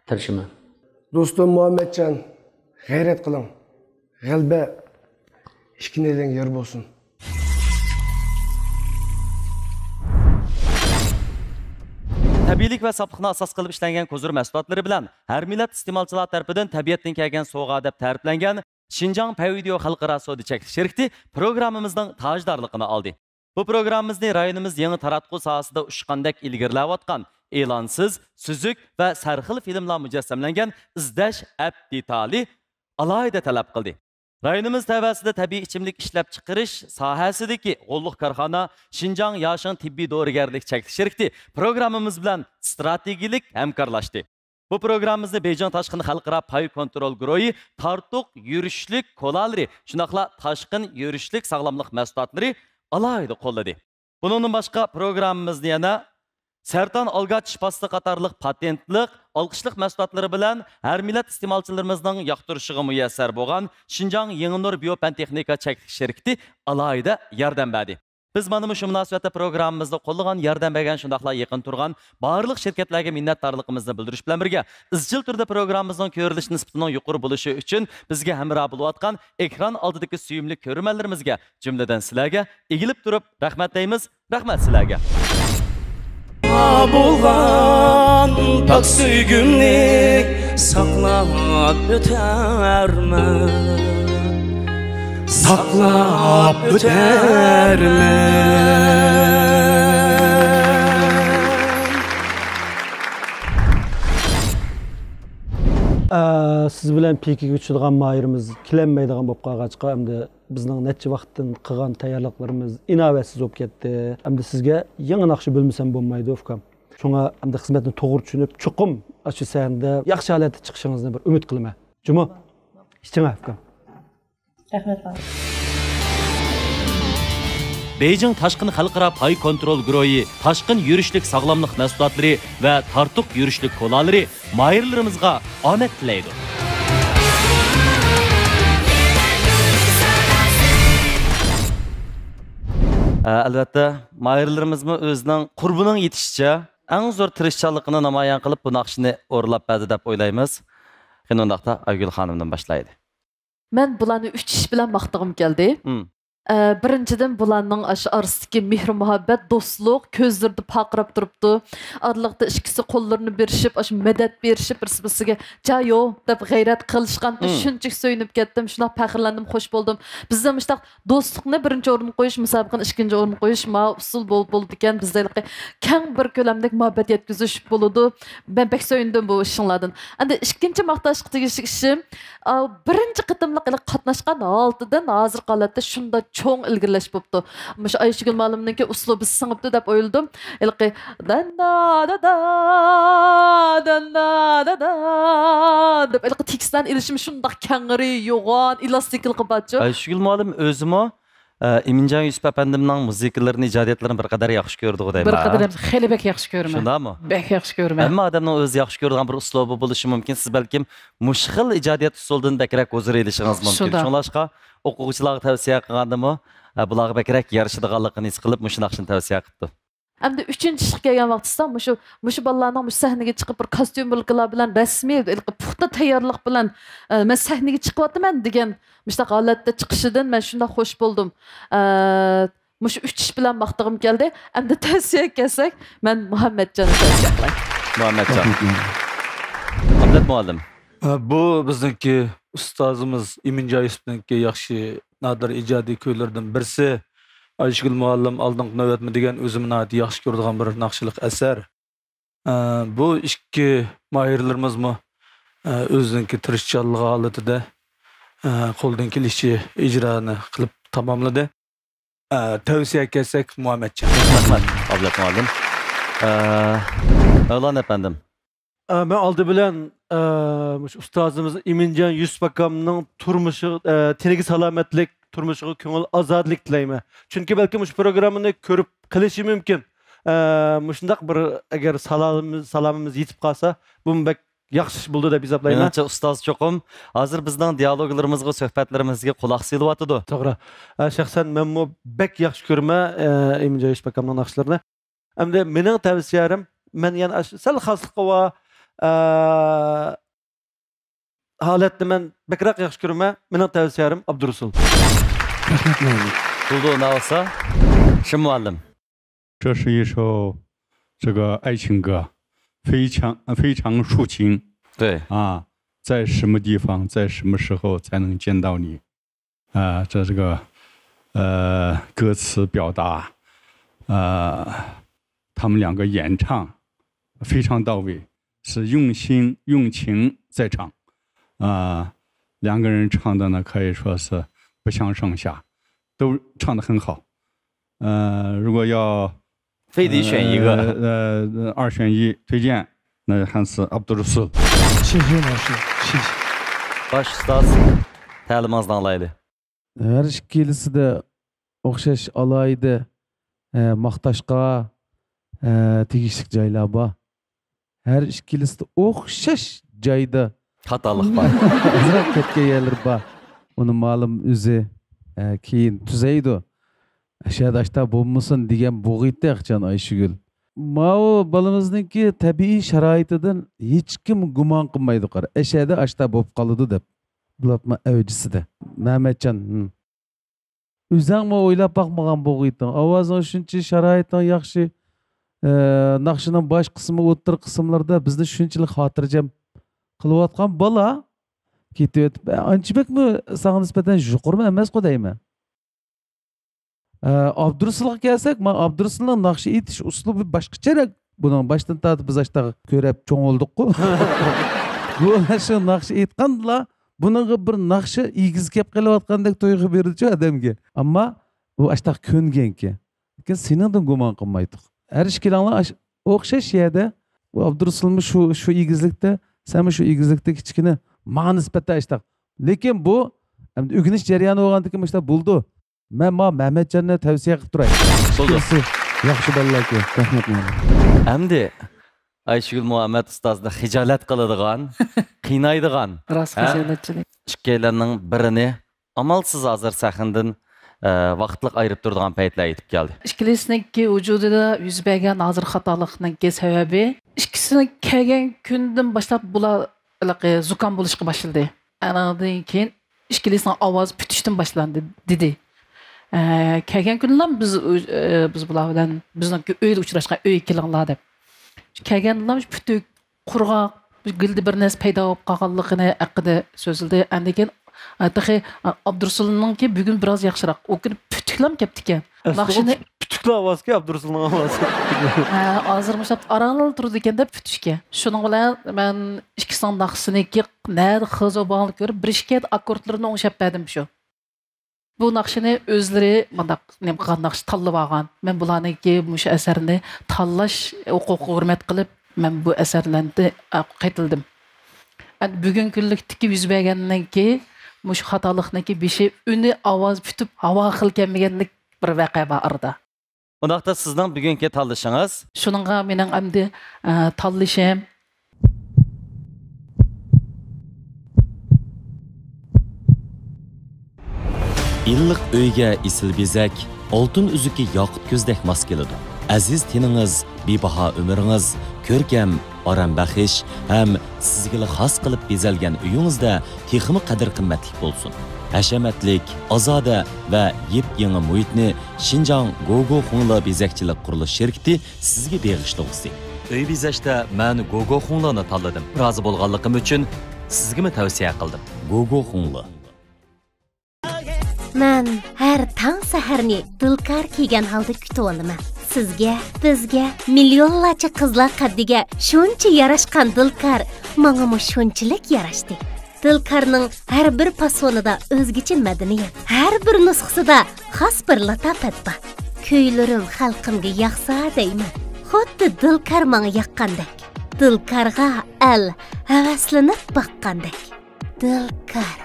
tirishaman. Do'stim Muhammadjon, g'ayrat qiling. G'alba ishkinaydan yer bo'lsin. Tabiiylik va safliqni asos qilib ishlangan ko'zur mahsulotlari bilan har millat iste'molchilar tomonidan tabiatdan kelgan sovg'a deb ta'riflangan Xinjiang Payvideo xalqaro savdo cheklanish shirkati programmamizning tajdorligini oldi. Bu programmamizni rayonimiz yangi taratquv sohasida ushqandek ilgirlayotgan e'lonsiz, suzuk va sarxil filmlar mujassamlangan izlash app detali alohida talab qildi. Rayonimiz tavasida tabiiy ichimlik ishlab chiqarish sohasidagi qo'lliq korxona Xinjiang Yashin tibbiy dorigarlik cheklanish shirkati programmamiz bilan strategik hamkorlashdi. Bu programmamizni Beijing Tashqin xalqaro pay kontrol guruhi tartuq yurishlik kolalari, shunaqla tashqin yurishlik sog'lomlik mahsulotlari alohida qo'lladi. Bundan boshqa programmamizni yana Sertan algach pasta qatarlıq patentlik, alqışlıq mahsulotlari bilan har millat iste'molchilarimizning yoqtirishiga muyassar bo'lgan Xinjiang Yengilnur Biopan texnika cheklanish shirkati alohida yordam berdi. Biz mana shu munosabatda programmamizda qo'llagan yordam bergan shundaqla yaqin turgan barliq shirkatlarga minnatdorligimizni bildirish bilan birga izchil turda programmamizning ko'rilish nisbatining yuqori bo'lishi uchun bizga hamroh bo'layotgan ekran oldidagi suyumli ko'rmanlarimizga, jumladan sizlarga egilib turib rahmat deymiz. Rahmat sizlarga. Bo'lgan pak suygumlik saqlab o'tarman, saqlab o'tarman. Siz bilan pekiga uchadigan mahirimiz kilenmeydigan bo'lib qolgachqa, hamda bizning necha vaqtdan qilgan tayyorliklarimiz inovatsiz bo'lib ketdi. Hamda sizga yangi naqshi bo'lmasam bo'lmaydi ukam. Shunga hamda xizmatni to'g'ri tushunib, chuqum shu sahanda yaxshi holatda chiqishingizni bir umid qilaman. Juma. Ishchima ukam. Rahmat. Beijing Tashqin xalqaro pay kontrol guruhi, tashqin yurishlik sog'lomlik mahsulotlari va tartuq yurishlik kolalari mahirlarimizga omad tilaydi. Albatta, mahirlarimizmi o'zining qurbining yetishicha eng zo'r tirishchanligini namoyon qilib bu naqshni o'rlab berdi deb o'ylaymiz. Xonanda Aygul xonimdan boshlaydi. Men bularni 3 ish bilan maqtag'im keldi. Birinchidan bularning orasidagi mehr muhabbat, do'stlik ko'zlarda paqirab turibdi. Aralıqda ikkisi qo'llarini berishib, madad berishib, birsi-birsiga "Jayo" deb g'ayrat qilishganda shunchalik so'yinib ketdim, shuna faxrlandim, xush bo'ldim. Bizda mushtaq do'stlikni birinchi o'ringa qo'yish, musobaqani ikkinchi o'ringa qo'yish usul bo'ldi ekan. Bizda keng bir ko'lamdagi muhabbat yetkazish bo'ladi. Men pek so'yindim bu ishlardan. Endi ikkinchi maqtashga tegishli ishim birinchi qitimliq qatnashgan oltidan hozir holatda shunda cho'ng ilgirlash bo'pti. Mush Ayshigul ma'lumniki uslubi singibdi deb o'yladim. Ilqi deb ilqi tekstdan ilishim shundaq kangri, yo'g'on, elastikil qilbatchi. Ayshigul ma'lum o'zimi Eminjon Yusuf apandimning musiqalarini, ijodiyatlarini bir qadar yaxshi ko'rdi deyman. Bir qadar xeli bek yaxshi ko'raman. Shundami? Bek yaxshi ko'raman. Hamma odamning o'zi yaxshi ko'radigan bir uslubi bo'lishi mumkin. Siz balkim mushxil ijodiyat usulidan bakrak o'zir elishingiz mumkin. Shunlashqa o'quvchilarga tavsiya qilgandimi, bularga bakrak yarashadiganligini his qilib, mush naqshni tavsiya qilibdi. Hamda 3-chi kelgan vaqtda mushu bolalarning mush sahnaga chiqib bir kostyum bilan rasmiy puxta tayyorlik bilan men sahnaga chiqyapman degan mushtaq holatda chiqishidan men shunda xush bo'ldim. Mush 3 ish bilan maqtag'im keldi. Hamda tavsiya kelsak, men Muhammadjonni tavsiya qilaman. Muhammadjon. Abdul muallim. Bu bizniki ustozimiz Eminjon Yusufniki yaxshi nadir ijodiy kuylardan birisi. Ayshigul muallim oldingi navbatmi degan o'zimni yaxshi ko'radigan bir naqshliq asar. Bu ikki mahirlarimizmi o'zining tirishchanligi holatida qo'ldan kelishcha ijroni qilib tamomladi. Tavsiya kelsak Muhammadjon. Rahmat Abdul muallim. Mavlon apandim. Ben aldı bilen ustozimiz Eminjon Yusuf akamning turmushi, tenigi salomatlik turmushiga ko'ngil ozodlik tilayman. Chunki balki bu programmani ko'rib qilishi mumkin. Mushundaq bir agar salomimiz yetib qolsa, bu bak yaxshi ish bo'ldi deb hisoblayman. Menimcha ustoz cho'qim hozir bizning dialoglarimizga, suhbatlarimizga quloq solyapti. To'g'ri. Shaxsan men bu bak yaxshi ko'raman Eminjoy Ishbakamning naqshlarini. Hamda mening tavsiyalarim men yana sal xosliqqa va holatni men bakroq yaxshi ko'raman. Mening tavsiyalarim Abdurasul. Buldu navsa? Shin muallim. 这是一首这个爱情歌，非常抒情。对啊，在什么地方，在什么时候才能见到你？这个歌词表达，他们两个演唱非常到位，是用心用情在唱。两个人唱的呢，可以说是不相上下，都唱得很好。如果要 非得选一个，2选1推荐，那还是 Abdurasul。谢谢老师，谢谢。 Baş ustaz, ta'limingizni alayli. Her ikkalisi de o'xshash alayda maqtashqa tegishli joylar bor. Her ikkalisi de o'xshash joyda xatolik bor. Azroq ketgan yerlar bor. Uni ma'lum o'zi keyin tuzaydi. Aşağıdaşta bulmasın degan bo'g'iydi Aqchan Ayshugul. Mao balamizniki tabiiy sharoitidan hech kim gumon qilmaydi qara. Aşağıda ashta bo'lib qoladi deb. Bulatma avjisida. Mehmetcan. O'zingmi o'ylab boqmagan bo'g'iydi. Ovozing shuncha sharoiting yaxshi. Naqshining bosh qismi, o'tir qismlarda bizni shunchalik xotirjam qilayotgan bola ketib o'tib, anchibekmi senga nisbatan yuqori emas qo'dayman. Abdurasulga kelsak, men Abdurasulning naqsh etish uslubi boshqacharoq. Buning boshdan tortib biz ashta ko'rib cho'ng'ildik-ku. Bu shu naqsh etganlar, buningga bir naqshi egiz kelib qolayotgandek to'yg'i berdi-ku odamga. Ammo u ashta ko'nganki. Lekin seningdan gumon qilmaydik. Her ishkilanglar o'xshash yerda bu Abdurasulmi shu egizlikda, sen shu egizlikda kichkina menga nisbatan ashta. Lekin bu o'g'inish jarayoni bo'lgandan keyin ishta bo'ldi. Men Mehmetcanni tavsiya qilib turay. Bo'ldi. Yaxshi bolalar-ku. Rahmat. Endi Ayshugul Muhammad ustozni hijolat qiladigan, qiynaydigan. Rost hijolatchilik. Ikkalarning birini amalsiz hozir sahndan vaqtliq ayirib turadigan paytlar yetib keldi. İkkilisinin vücudida yuz bergan hozir xatolikning sababi ikkisini kelgan kundan boshlab bular zukam bo'lishga boshladi. Anadan keyin ikkilisining ovoz putishdan boshlandi dedi. Kelgan kunlar biz bular bilan bizning uyda uchrashgan uy kelinglar deb. Kelganlar putuk, qurg'oq, gildi bir narsa paydo bo'lib qolganligini haqida so'zildi. Andan keyin Abdurasul'ningki bugün biraz yaxshiroq. O kun putuklam ketdi ekan. Naqshini putuklar ovozki Abdurasulning ovozi. Hozir mushab aranal turdi ekan deb putushga. Shuning bilan men ikkisining naqshiniki nada xizobanlik ko'rib, bir ikki akkordlarini o'ngshab berdim shu. Bu naqshini o'zlari mundaq nima qilgan naqsh tanlab olgan. Men bularniki mush asarni tanlash huquqi hurmat qilib, men bu asarlarni qaytildim. Bugun kunlikdagi yuz bergandan keyin mush xatolikniki beshi uni ovoz putib havo qilganmaganlik bir voqea bor arada. Undaqda sizning bugungi tanlashingiz? Shuningga mening endi tanlashim İlliq uyga isil bezak, oltin uzuki yoqut ko'zdek mos keladi. Aziz teningiz, bebaho umringiz, ko'rkam, orambaxish ham sizga xos qilib bezalgan uyingizda texmi qadr qimmatli bo'lsin. Hashamatlik, ozoda va yep-yangi muhitni Xinjiang Gogo Xungla bezakchilik qurilish shirkati sizga bag'ishlamoqda. Uy bezashda men Gogo Xunglani tanladim. Rozi bo'lganligim uchun sizga tavsiya qildim. Gogo Xungla. Men her tong saharni dilkar kiygan holda kutib olaman. Sizga, bizga, millionlarcha qizlar qaddiga shuncha yarashgan dilkar menga shunchalik yarashdi. Dilkarning har bir pasonida o'zgacha madaniyat, har bir nusxasida xos bir latofat bor. Kuylarim xalqimga yoqsa deyman. Xuddi dilkar menga yoqqandek. Dilkarga al havaslanib boqqandek. Dilkar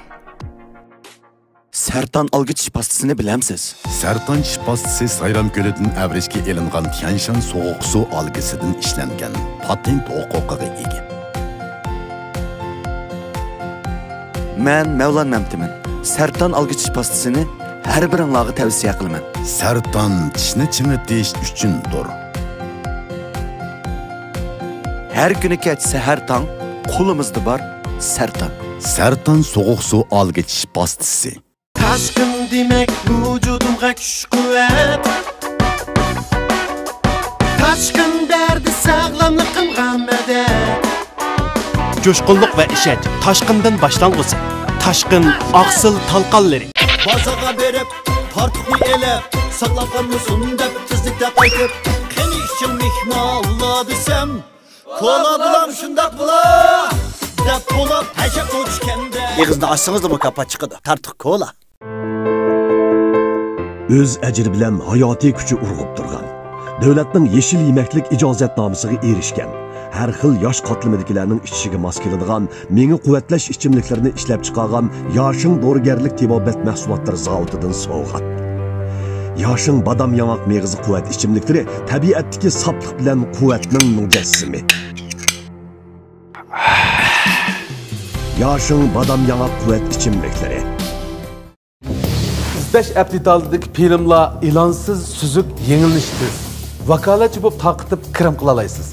Sertan algıç pastasını bilemsiz. Sertan tish pastasi Sayram ko'lidan avrishga elingan Tianshan sovuq suv algisidan ishlangan patent huquqiga ega. Men Mevlan Memtimin. Sertan algıç pastasını her biringlarga tavsiya qilaman. Sertan tishni chimitish uchundir. Her günü kech sahar tong qo'limizda bor Sertan. Sertan sovuq suv algich pastasi. Taşkın demek vücudumga kuch-quvvat. Taşkın derdi sağlamlıkımga medet. Coşqunluq va ishonch Toshqindan boshlang'usi. Toshqin oqsil talqonlari. Bazaga berip, tartıqni elep, saqlaqanmısın dep tizlikte qaytib, qani ishim mehmonla desem, kola bulam shundaq bula. Dep bo'lib hashab o'chganda. Yig'izni açsınız da mukafat çıkıdı. Tartık kola. Öz əcri bilan hayotiy kuchi urg'ib turgan, davlatning yeshil yemaklik ijozatnomasiga erishgan, har xil yosh qatlamidagilarning ichishiga mos keladigan, menga quvvatlash ichimliklarini ishlab chiqargan Yoshing dorigarlik tibobat mahsulotlari zavodidan sovg'at. Yoshing badam yangoq meg'izi quvvat ichimliklari tabiatdagi soplik bilan quvvatning mujassimi. Yoshing badam yangoq quvvat ichimliklari. İzdash aptitaldagi filmlar ilonsiz, suzuk, yengilishsiz. Vakolatchi bo'lib taqitib kirim qila olasiz.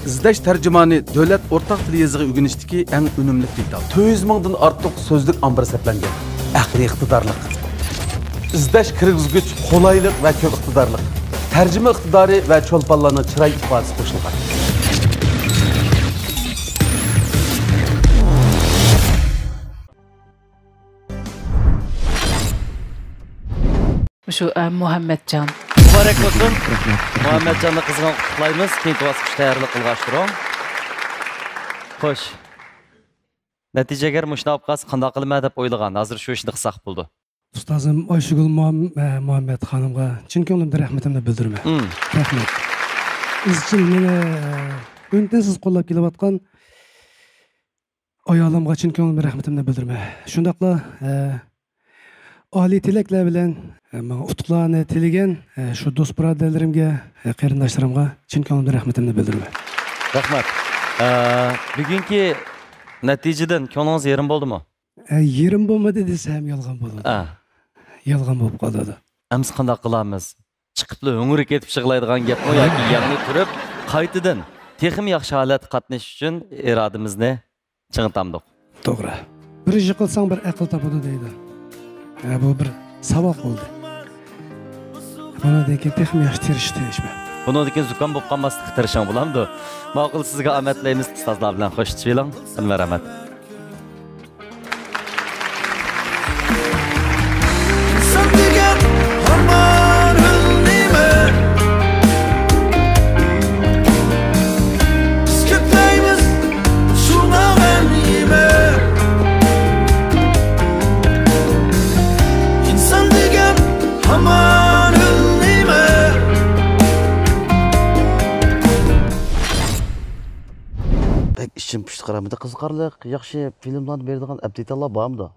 İzdash tarjimoni davlat o'rtaq til yoziqi o'rganishdagi eng unumli detal. 400 mingdan ortiq so'zlik ombir saqlangan. Aqliy iqtidorlik. İzdash kirgizgich, qo'laylik va ko'p iqtidorlik. Tarjima iqtidori va cho'lponlarning chiroy ifodasi qo'shilgan. Şu Muhammedcan. Mübarek olsun. Muhammedcan'ı kızgın kutlayımız. Keyinki basqıç tayyorlik qilg'ashtiring. Xo'sh. Natijaga mushunday qilib qanday qilma deb o'ylagan. Hozir shu ishni qilsaq bo'ldi. Ustozim Oysugul Muhammad xonimga chin ko'nglimdan rahmatimni bildiraman. Rahmat. Izchil meni untinsiz qo'llab kelayotgan ayolimga chin ko'nglimdan rahmatimni bildiraman. Shundaqla oliy tilaklar bilan menga utuqlarni tilagan shu do'st birodarlarimga, qarindoshlarimga chin ko'nglimdan rahmatimni bildiraman. Rahmat. Bugungi natijadan ko'nglingiz yerim bo'ldimi? Yerim bo'lmadi desam yolg'on bo'ladi. Yolg'on bo'lib qoladi. Amsi qanday qilamiz? Chiqibli o'ngri ketib shig'laydigan gapmi yoki yangi turib, qaytadan texim yaxshi holat qatnashish uchun irodamizni ching'itamdik. To'g'ri. Bir ish qilsang bir aql topadi deydi. Bu bir savol bo'ldi. Bundan keyin texim yaxshi tirishdi. Bundan keyin zukam bo'lib qolmaslik tirishing bo'lamdi. Ma'qul sizga omad tilaymiz. Ustozlar bilan xo'shchilik. Rahmat. İşim pişti qaramida qiziqarli, yaxshi filmlarni beradigan apdetallar bormi?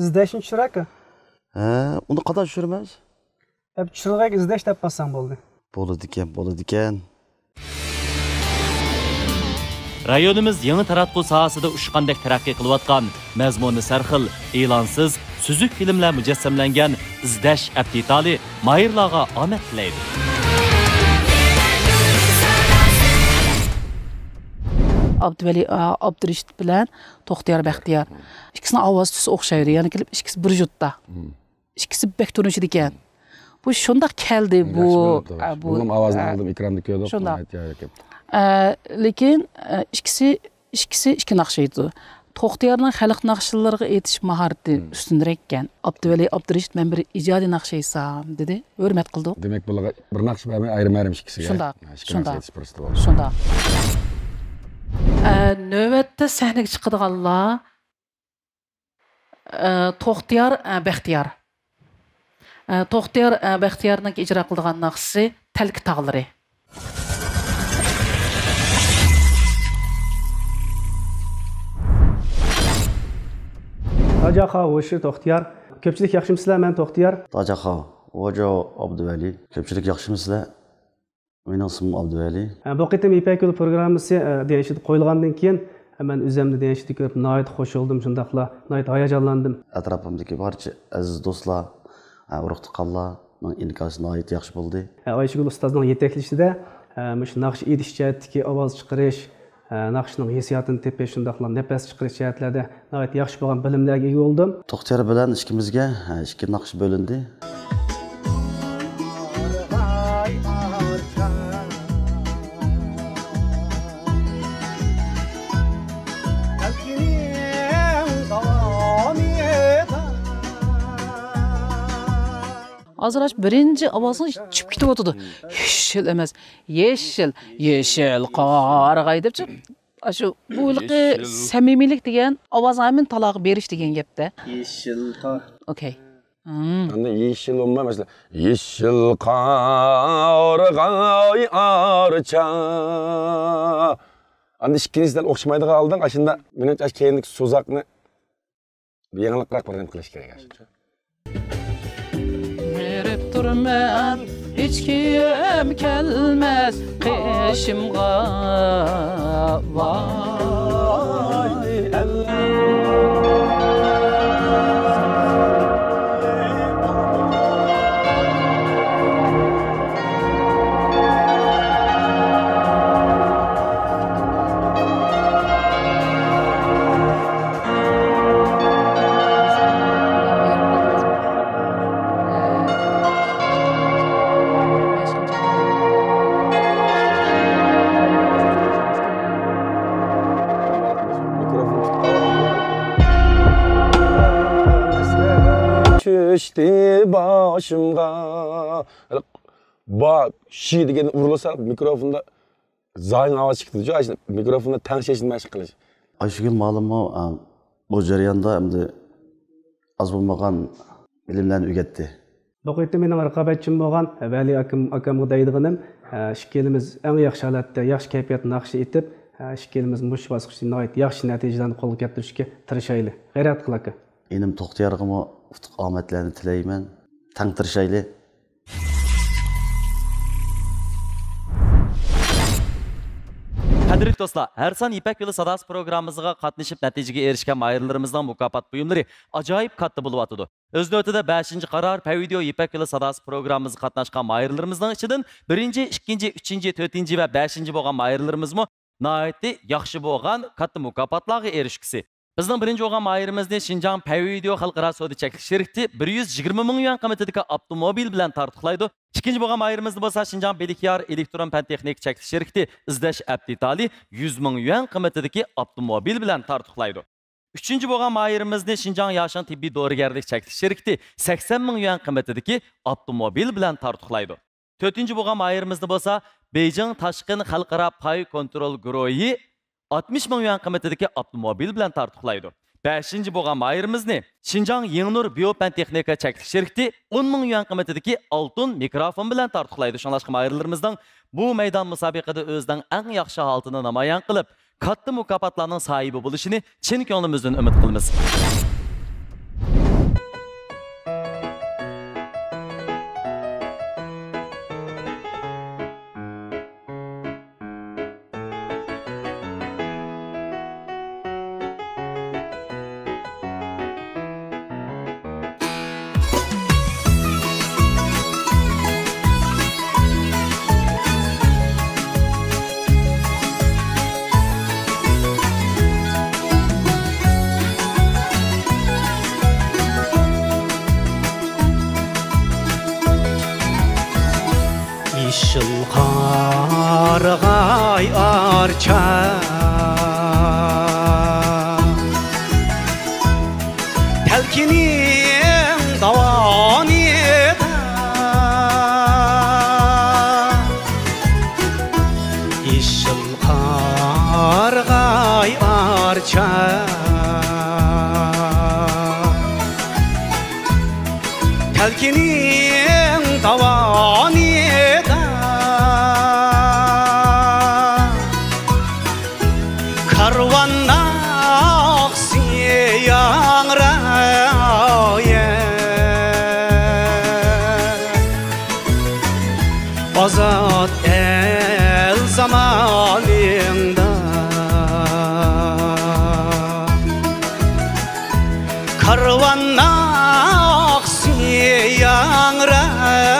İzdashni tushiraka? Uni qanday tushiramiz? Tushirg'ak izdash topmasang bo'ldi. Bo'ladi ekan. Rayonimiz yangi taratquv sohasida ushqandek taraqqiy qilayotgan, mazmuni sarxil, e'lonsiz, suzuk filmlar mujassamlangan izdash apdetali mayirlarga omad tilaydi. Abduvali Abdurishit bilan To'xtiyor Baxtiyor. İkisinin ovoz tusi o'xshaydi. Ya'ni kelib ikkisi bir jutda. İkisi bek turishdi ekan. Bu shundoq keldi bu. Bunun ovozini oldim, ekranda ko'rdim. Lekin ikkisi ikki naqsha edi. To'xtiyorning xalq naqshalariga aytish mahorati ustunroq ekan. Abduvali Abdurishit men bir ijodiy naqsha aysam dedi. Hurmat qildik. Demak bularga bir naqsh bermay ayrim ikkisiga. Shundoq. Növbətdə səhnəyə çıxıdığanlar Toxtiyar Bəxtiyar. Toxtiyar Bəxtiyarның icra qıldığı nağısı Təlki tağları. Tacaxa, Oşu, Toxtiyar. Köpçülük yaxşımısızlar, mən Toxtiyar. Tacaxa, Oca, Abdüveli. Köpçülük yaxşımısızlar. Mening ismim Abdüveli. Bu qitim İpek Yolu programmasi deyishib qo'yilgandan keyin men o'zimni deyishni ko'rib nihoyat xush bo'ldim, shundaqla nihoyat hayajonlandim. Atrofimdagi barcha aziz do'stlar, urug' tuqqanlarning inkasi nihoyat yaxshi bo'ldi. Oysugul ustozning yetakligida shu naqsh edish jihatdagi ovoz chiqarish, naqshning hissiyotini tepish, shundaqla nafas chiqarish jihatlarida nihoyat yaxshi bo'lgan bilimlarga ega bo'ldim. To'xtiyar bilan ikkimizga ikki naqsh bo'lindi. Azraç birinci avazını çıp kitib oturdu. Yeşil emas, yeşil, yeşil qarag'ay debchi. Shu bu ilqi samimiylik degan ovozga men taloq berish degan gapda. Yeşil qar. Okay. Anda yeşil olma mesela. Yeşil qarag'ay archa. Anda ikkinisidan o'xshamaydi qoldim. Ashunda menimcha keyinlik so'zaqni yangilikroq bir nima qilish kerak ashuncha. Durman hiç kim kelmez peşimga vay düştü başımga. Bak şi degan urilsa mikrofonda zayin ovoz chiqdi. Shu mikrofonda tanishishni qilish. Ayşegül ma'lummi bu jarayonda endi az bo'lmagan bilimlarni o'rgatdi. Bu qitim mening raqobatchim bo'lgan Vali akamga deydiganim, ikkalamiz eng yaxshi holatda, yaxshi kayfiyatda naqsh etib, ikkalamiz mush bosqichda nihoyat yaxshi natijalarni qo'lga keltirishga tirishaylik. G'ayrat qil aka. Enim To'xtiyarga utuq omadlarni tilayman. Tang tirishaylik. Qadrli do'stlar, har son İpek Yolu Sadası programımızga qatnashib natijaga erishgan mayirlarimizning mukofot buyumlari ajoyib katta bo'lyapti. O'z navbatida 5-qaror Payvideo İpek Yolu Sadası programımızga qatnashgan mayirlarimizning ichidan 1-chi, 2-chi, 3-chi, 4-chi va 5-chi bo'lgan mayirlarimizmi nihoyatda yaxshi bo'lgan katta mukofotlarga erishgisi. Bizning birinchi bo'lgan mayirimizni Xinjiang Payvideo xalqaro savdo cheklik shirkati 120 ming yuan qiymatidagi avtomobil bilan tartiblaydi. İkinci bo'lgan mayirimizni bo'lsa Xinjiang Belikyar elektron fan texnik cheklik shirkati izlash aptitali 100 ming yuan qiymatidagi avtomobil bilan tartiblaydi. Üçüncü bo'lgan mayirimizni Xinjiang Yashan tibbiy dorigarlik cheklik shirkati 80 ming yuan qiymatidagi avtomobil bilan tartiblaydi. To'rtinchi bo'lgan mayirimizni bo'lsa Beijing Tashqin xalqaro pay kontrol guruhi 60 ming yuan qiymatidagi avtomobil bilan tartiblaydi. 5-chi bo'lgan mayirimizni Xinjiang Yengnur Biofan texnika cheklik shirkati 10 ming yuan qiymatidagi oltin mikrofon bilan tartiblaydi. Shunlashqa mayirlarimizning bu maydon musobaqada o'zining eng yaxshi holatini namoyon qilib, katta mukofotlarning sohibi bo'lishini chin ko'nglimizdan umid qilamiz. Yeşil qarag'ay archa Telkining davonida Yeşil qarag'ay archa Telkining davonida Azad el zamanında Karvan aksi yanraya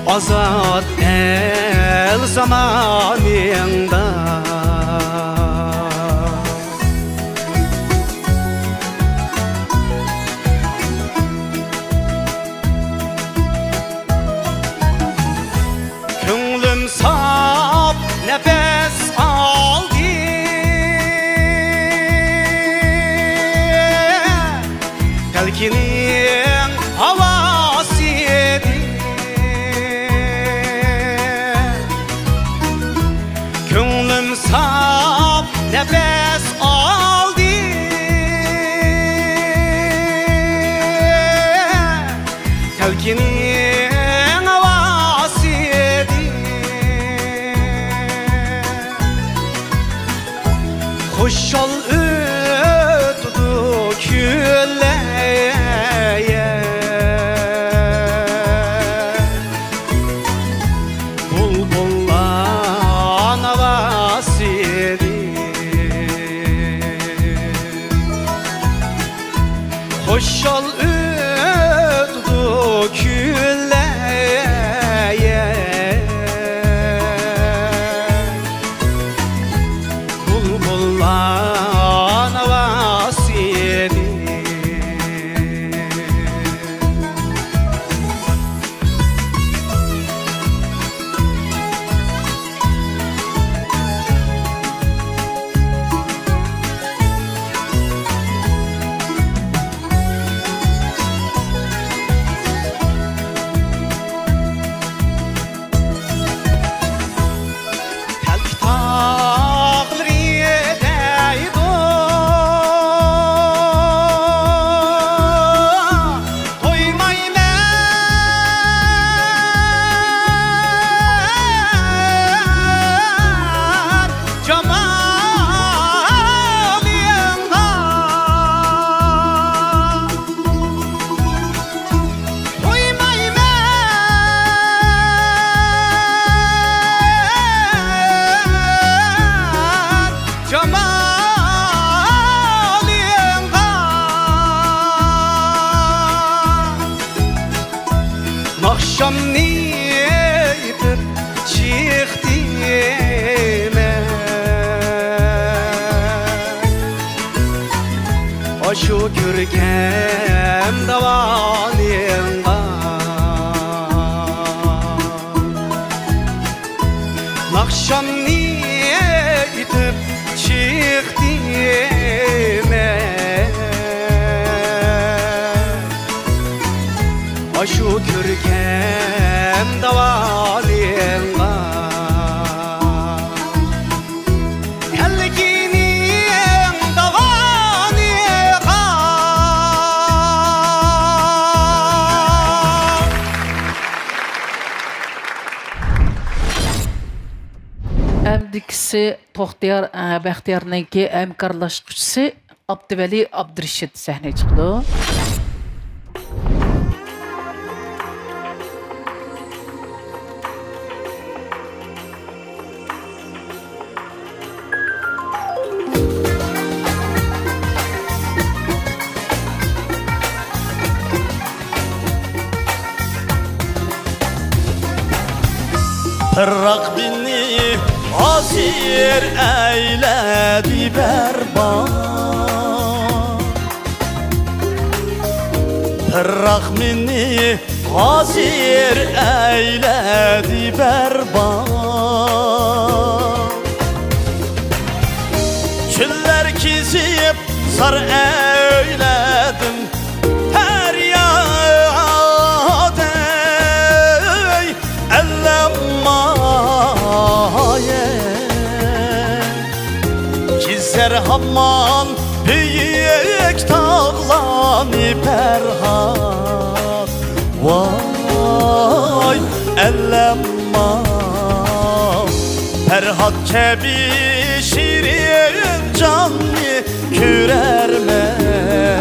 Azad el zamanında Könlüm sap nefes aldı Telkinin havasıydı Könlüm sap nefes aldı Telkinin havasıydı Hoş ol ötüdü külleye Bulbullan havasıydı Hoş ol ötüdü külleye Bulbullan havasıydı Akşam neydir çıktı men Aşu görkem davanıyla Akşam neydir çıktı men Aşu görkem davanıyla Kelginin davanıyla Әмдікісі Тоқтияр Бәхтиярныңки әмқарлашқышысы Абдывәли Абдыршид сәхне çıktı. Pırrak beni asir eyledi berbat Pırrak beni asir eyledi berbat Çüller kesip sar eyledim her yad ey ellem Kizer hamman büyük tağlanı perhat Vay ellemma Perhat kebi şirin canlı kürer mene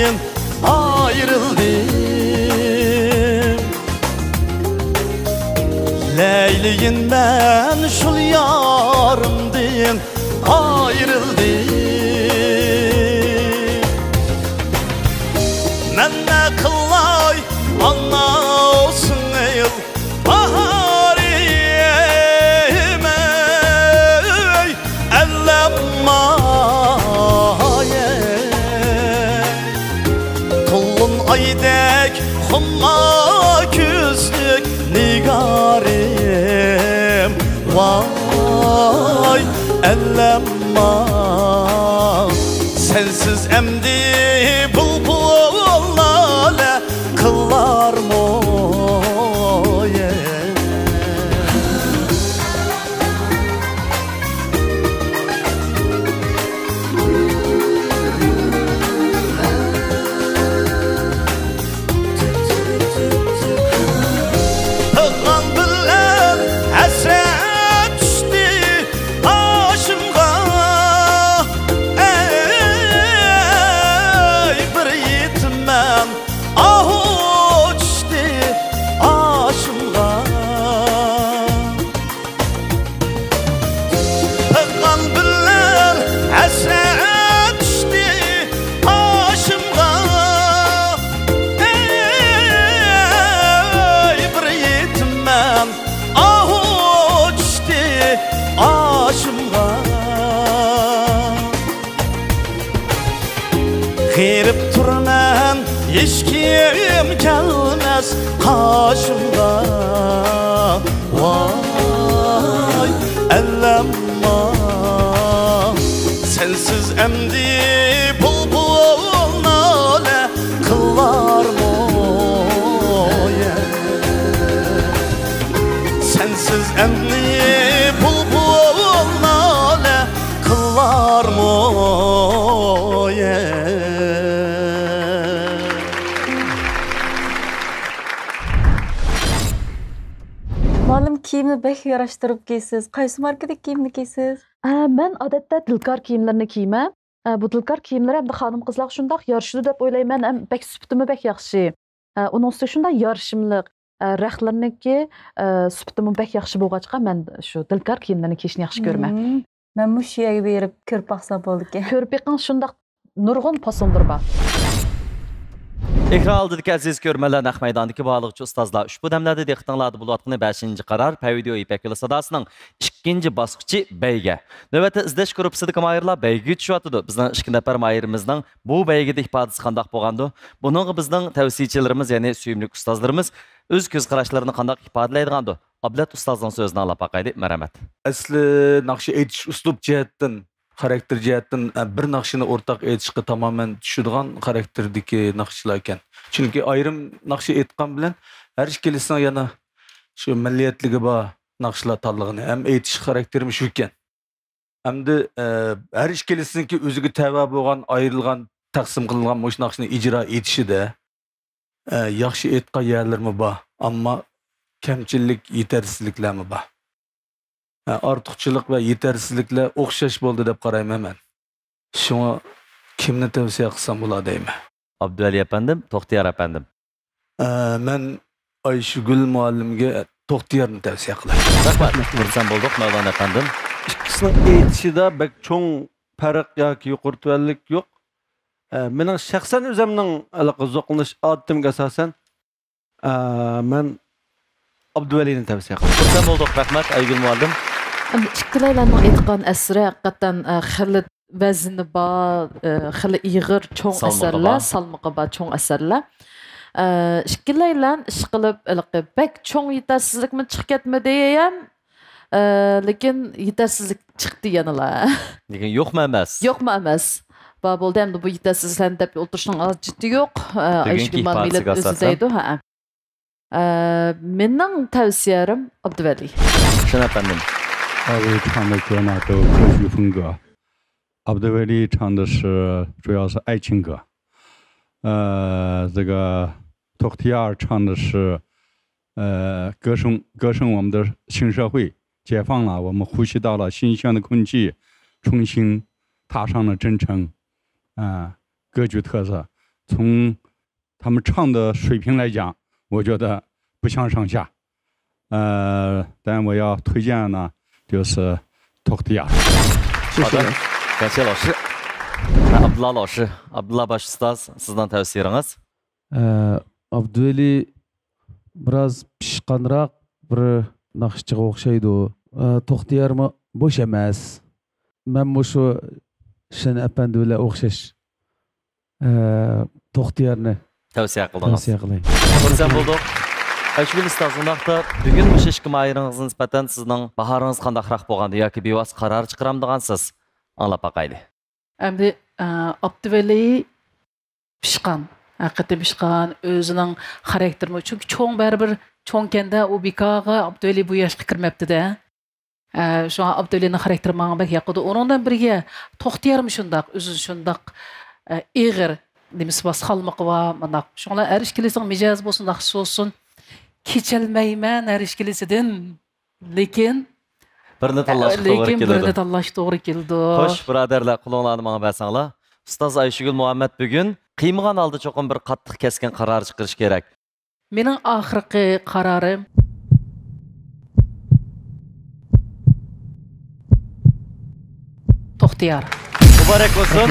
yarımdın ayrıldım Leyliğin ben şul yarımdın ayrıldım Men ne kılay anlasın eyl baharim ey ellemmaye Kullun aydek humma küslük nigarim Vay ellemma Sensiz emdi bulbul lale kıllar moye Hıglan bilen hasret düştü aşımga Ey bir yetimem ahu düştü aşımga Hıglan bilen hasret düştü aşımga Ey bir yetimem ahu düştü aşımga Girip turman hiç kim gelmez karşımda Vay ellemma Sensiz emdi bulbul nale kıllar moye Sensiz emdi bulbul nale kıllar moye Malum kiyimni bek yaraştırıp giysiz. Qaysi markadagi kiyimni giysiz? Ben adetde dilkar kiyimlerini giymem. Bu dilkar kiyimler hem de hanım kızlar şundaq yarışılı dep oylayman, hem bek süptimi bek yaxşı. Onun üstü şunda yarışımlıq. Rəxtlərindəki süptimi bek yaxşı bolğaçqa mən şu dilkar kiyimlerini kiyishni yaxşı görməm. Ben muş yerga berip ko'rib baqsam bo'ldi ekan. Ko'rib beqing şundaq nurg'un pasondir bor. Ekran aldiki aziz görmələr naq meydandakı bağlıqçı ustazlar ushbu damlarda diqqətinizdə bo'layotgan 5-ci qarar Pavidio İpek Yolu sadasının 2-ci basqıçı beyge. Növbətdə izləş qrupsidagi mayırlar beyge tushyapti. Bizning 2 nafar mayirimizning bu beygida ifodasi qanday bo'lgandi? Buningga bizning tavsiyachilarimiz, ya'ni suyimli ustozlarimiz o'z ko'z qarashlarini qanday ifodalaydigandi? Ablat ustozning so'zini anglab boqaylik. Marhamat. Asli naqshi aytish uslub jihatdan xarakter jihatdan bir naqshini o'rtaq aytishga tamoman tushadigan xarakterdagi naqshlar ekan. Chunki ayrim naqshi aytgan bilan har ikkalisining yana shu milliyatligi bor naqshlar tanlig'ini ham aytish xarakterimi shu ekan. Hamda har ikkalisiniki o'ziga tava bo'lgan, ayrilgan, taqsim qilingan mush naqshni ijro etishida yaxshi aytgan yerlarmi bor, ammo kamchilik, yetarsizliklarmi bor. Ortiqchilik va yetarsizliklar o'xshash bo'ldi deb qarayman men. Shunga kimni tavsiya qilsam bo'ladi deyman. Abduvali apandim, To'xtiyar apandim. Men Ayshugul muallimga To'xtiyarni tavsiya qilaman. Rahmat. Xursand bo'ldik, Mavlon apandim. İkisinin aytishida bek cho'ng farq yoki yuqurtvanlik yo'q. Mening shaxsan o'zimning zo'qlanish odatimga asosan men Abduvalini tavsiya qilaman. Xursand bo'ldik, rahmat Aygul muallim. İkkilaylarning aytgan asri haqiqatan xili vazni bor, xili ig'ir cho'ng asarlar, salmog'i bor cho'ng asarlar. İkkilaylar ish qilib bek cho'ng yetarsizlikmi chiqib ketmadi ham, lekin yetarsizlik chiqdi yanalar. Lekin yo'qmi emas? Yo'qmi emas. Ba bo'ldi ham bu yetarsizliklarni deb o'tirishning ojiti yo'q. Ayshgul millat o'zi deydi, ha. Mening tavsiyalarim Abduvali. Şuna efendim. 二位唱的歌呢都各具风格。Abduvali 唱的是主要是爱情歌，这个 To'xtiyar 唱的是歌声我们的新社会，解放了，我们呼吸到了新鲜的空气，重新踏上了征程，歌剧特色。从他们唱的水平来讲，我觉得不相上下。但我要推荐呢，就是托克蒂亚。好的，感谢老师。Abdullah老师，Abdullah baş ustaz, sizden tavsiyeniz? Abduveli biraz pişqanroq bir naqshchiga o'xshaydi u. To'xtiyarmi bo'sh emas. Men bu shu Shin apandi bilan o'xshash To'xtiyarni tavsiya qildingiz. Tavsiya qilay. Xursand bo'ldik. Ayshgul ustazingizda bugun bu ishki mayiringizga nisbatan sizning bahoringiz qandaqroq bo'lgandi yoki bevos qaror chiqaramdigansiz? Anglab baqayli. Endi Abduveli pishqan, haqiqatan pishqan, o'zining xarakterimi, chunki cho'ng baribir cho'ngkanda u bekaga Abduveli bu yoshga kirmabdi-da. Şu an Abduvelining xarakteri menga bak yoqdi. Onundan birga To'xtiyarmi shundoq, o'zi shundoq ig'ir, demis bas xalmaqi va mandaq. Shunlar erishkilising mijoz bo'lsin, yaxshi bo'lsin. Kechalmayman erishkilisidan, lekin birini tanlash to'g'ri keldi. Xo'sh, birodarlar, qo'linglarni menga bersanglar. Ustoz Ayshugul Muhammad bugun qiymagan holda cho'qim bir qattiq keskin qaror chiqarish kerak. Mening oxirgi qarorim To'xtiyar. Muborak bo'lsin.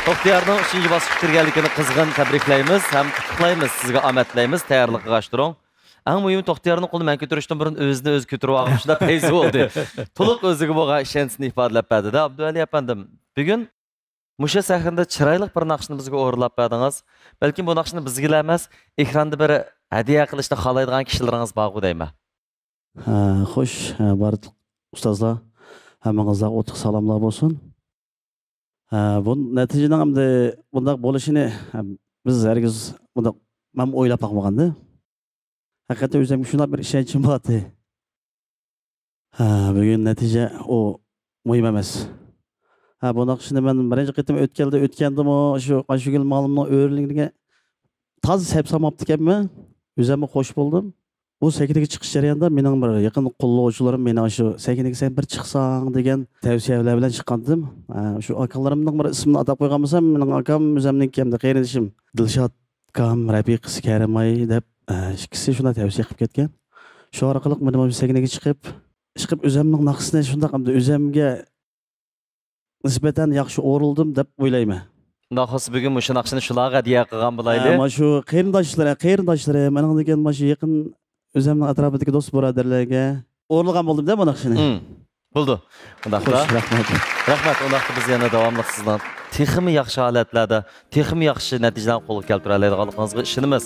To'xtiyarning 3-chi bosqichga kirganligini qizg'in tabriklaymiz, ham qutlaqlaymiz, sizga omad tilaymiz, tayyorlikqa qashtiring. Eng muhimi To'xtiyarning qo'lini men ko'tarishdan burun o'zini o'zi ko'tarib olishda fayzi bo'ldi. To'liq o'ziga bo'lgan ishonchni ifodalab berdi-da. Abduvali apandim, bugun musha sahnada chiroyli bir naqshni bizga o'g'irlab berdingiz. Balki bu naqshni bizga emas, ekranda bir hadiya qilishni xohlaydigan kishilaringiz bor deyman. Xo'sh, barcha ustozlar, hammangizga o'tiq salomlar bo'lsin. Bu natijaning hamda bunday bo'lishini biz hargiz bunday men o'ylab boqmaganda. Haqiqatan o'zim shunday bir ishonchim bordi. Bugun natija o muhim emas. Bu naqshni men birinchi qitim o'tgandimi, shu Ayshugul ma'lumning o'rinligiga toz sabsamabdi ekanman. O'zimni xo'sh bo'ldim. Bu sakinaga chiqish jarayonida mening bir yaqin qo'llovchilarim meni shu sakinaga sen bir chiqsang degan tavsiyalar bilan chiqqandim. Shu akalarimning bir ismini atab qo'ygan bo'lsam, mening akam o'zimning kimda qarinishim Dilshod akam, rafiqasi Karimay deb ikkisi shunday tavsiya qilib ketgan. Shu orqali men sakinaga chiqib o'zimning naqsini shunday qilib o'zimga nisbatan yaxshi o'rildim deb o'ylayman. Nahos bugun shu naqshni shularga hadiya qilgan bo'laydi. Mana shu qarindoshlarim, mening degan mana shu yaqin o'zimning atrofidagi do'st birodarlarga o'rilgan bo'ldim-da bu naqshni. Bo'ldi. Undaqda. Rahmat. Undaqda biz yana davomli sizdan texmi yaxshi holatlarda, texmi yaxshi natijalarni qo'lga keltira oladiganligingizga ishonamiz.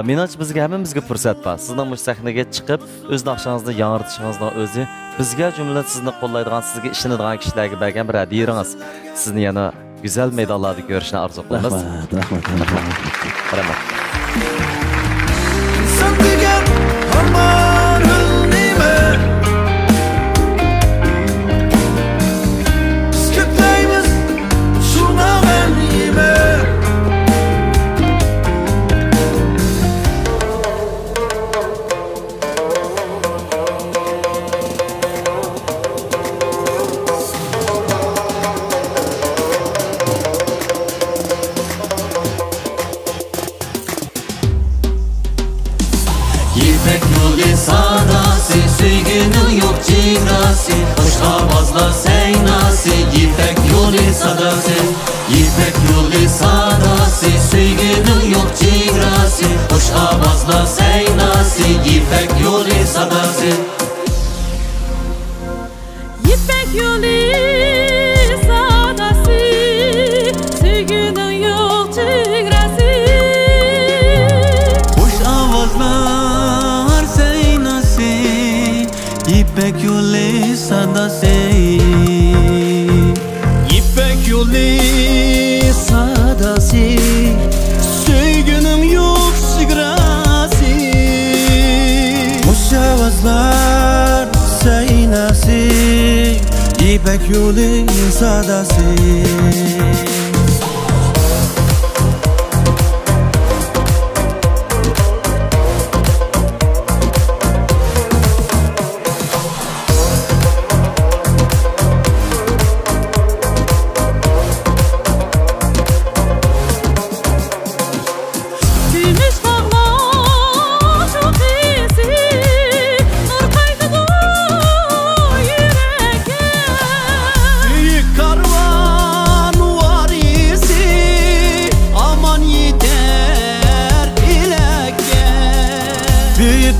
Menimcha bizga hammamizga fursat bor. Sizning bu sahnaga chiqib, o'z naqshangizni yangiritishingizning o'zi bizga jumladan sizni qo'llaydigan, sizga ishonadigan kishilarga bergan bir hadiyangiz. Sizni yana güzel meydonlarda görüşünü arzu qilamiz. Rahmat.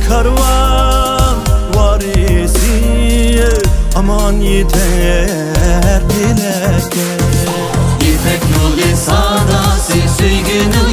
karvan varisi aman yeter dilekte. İpek yolu sadası süygünü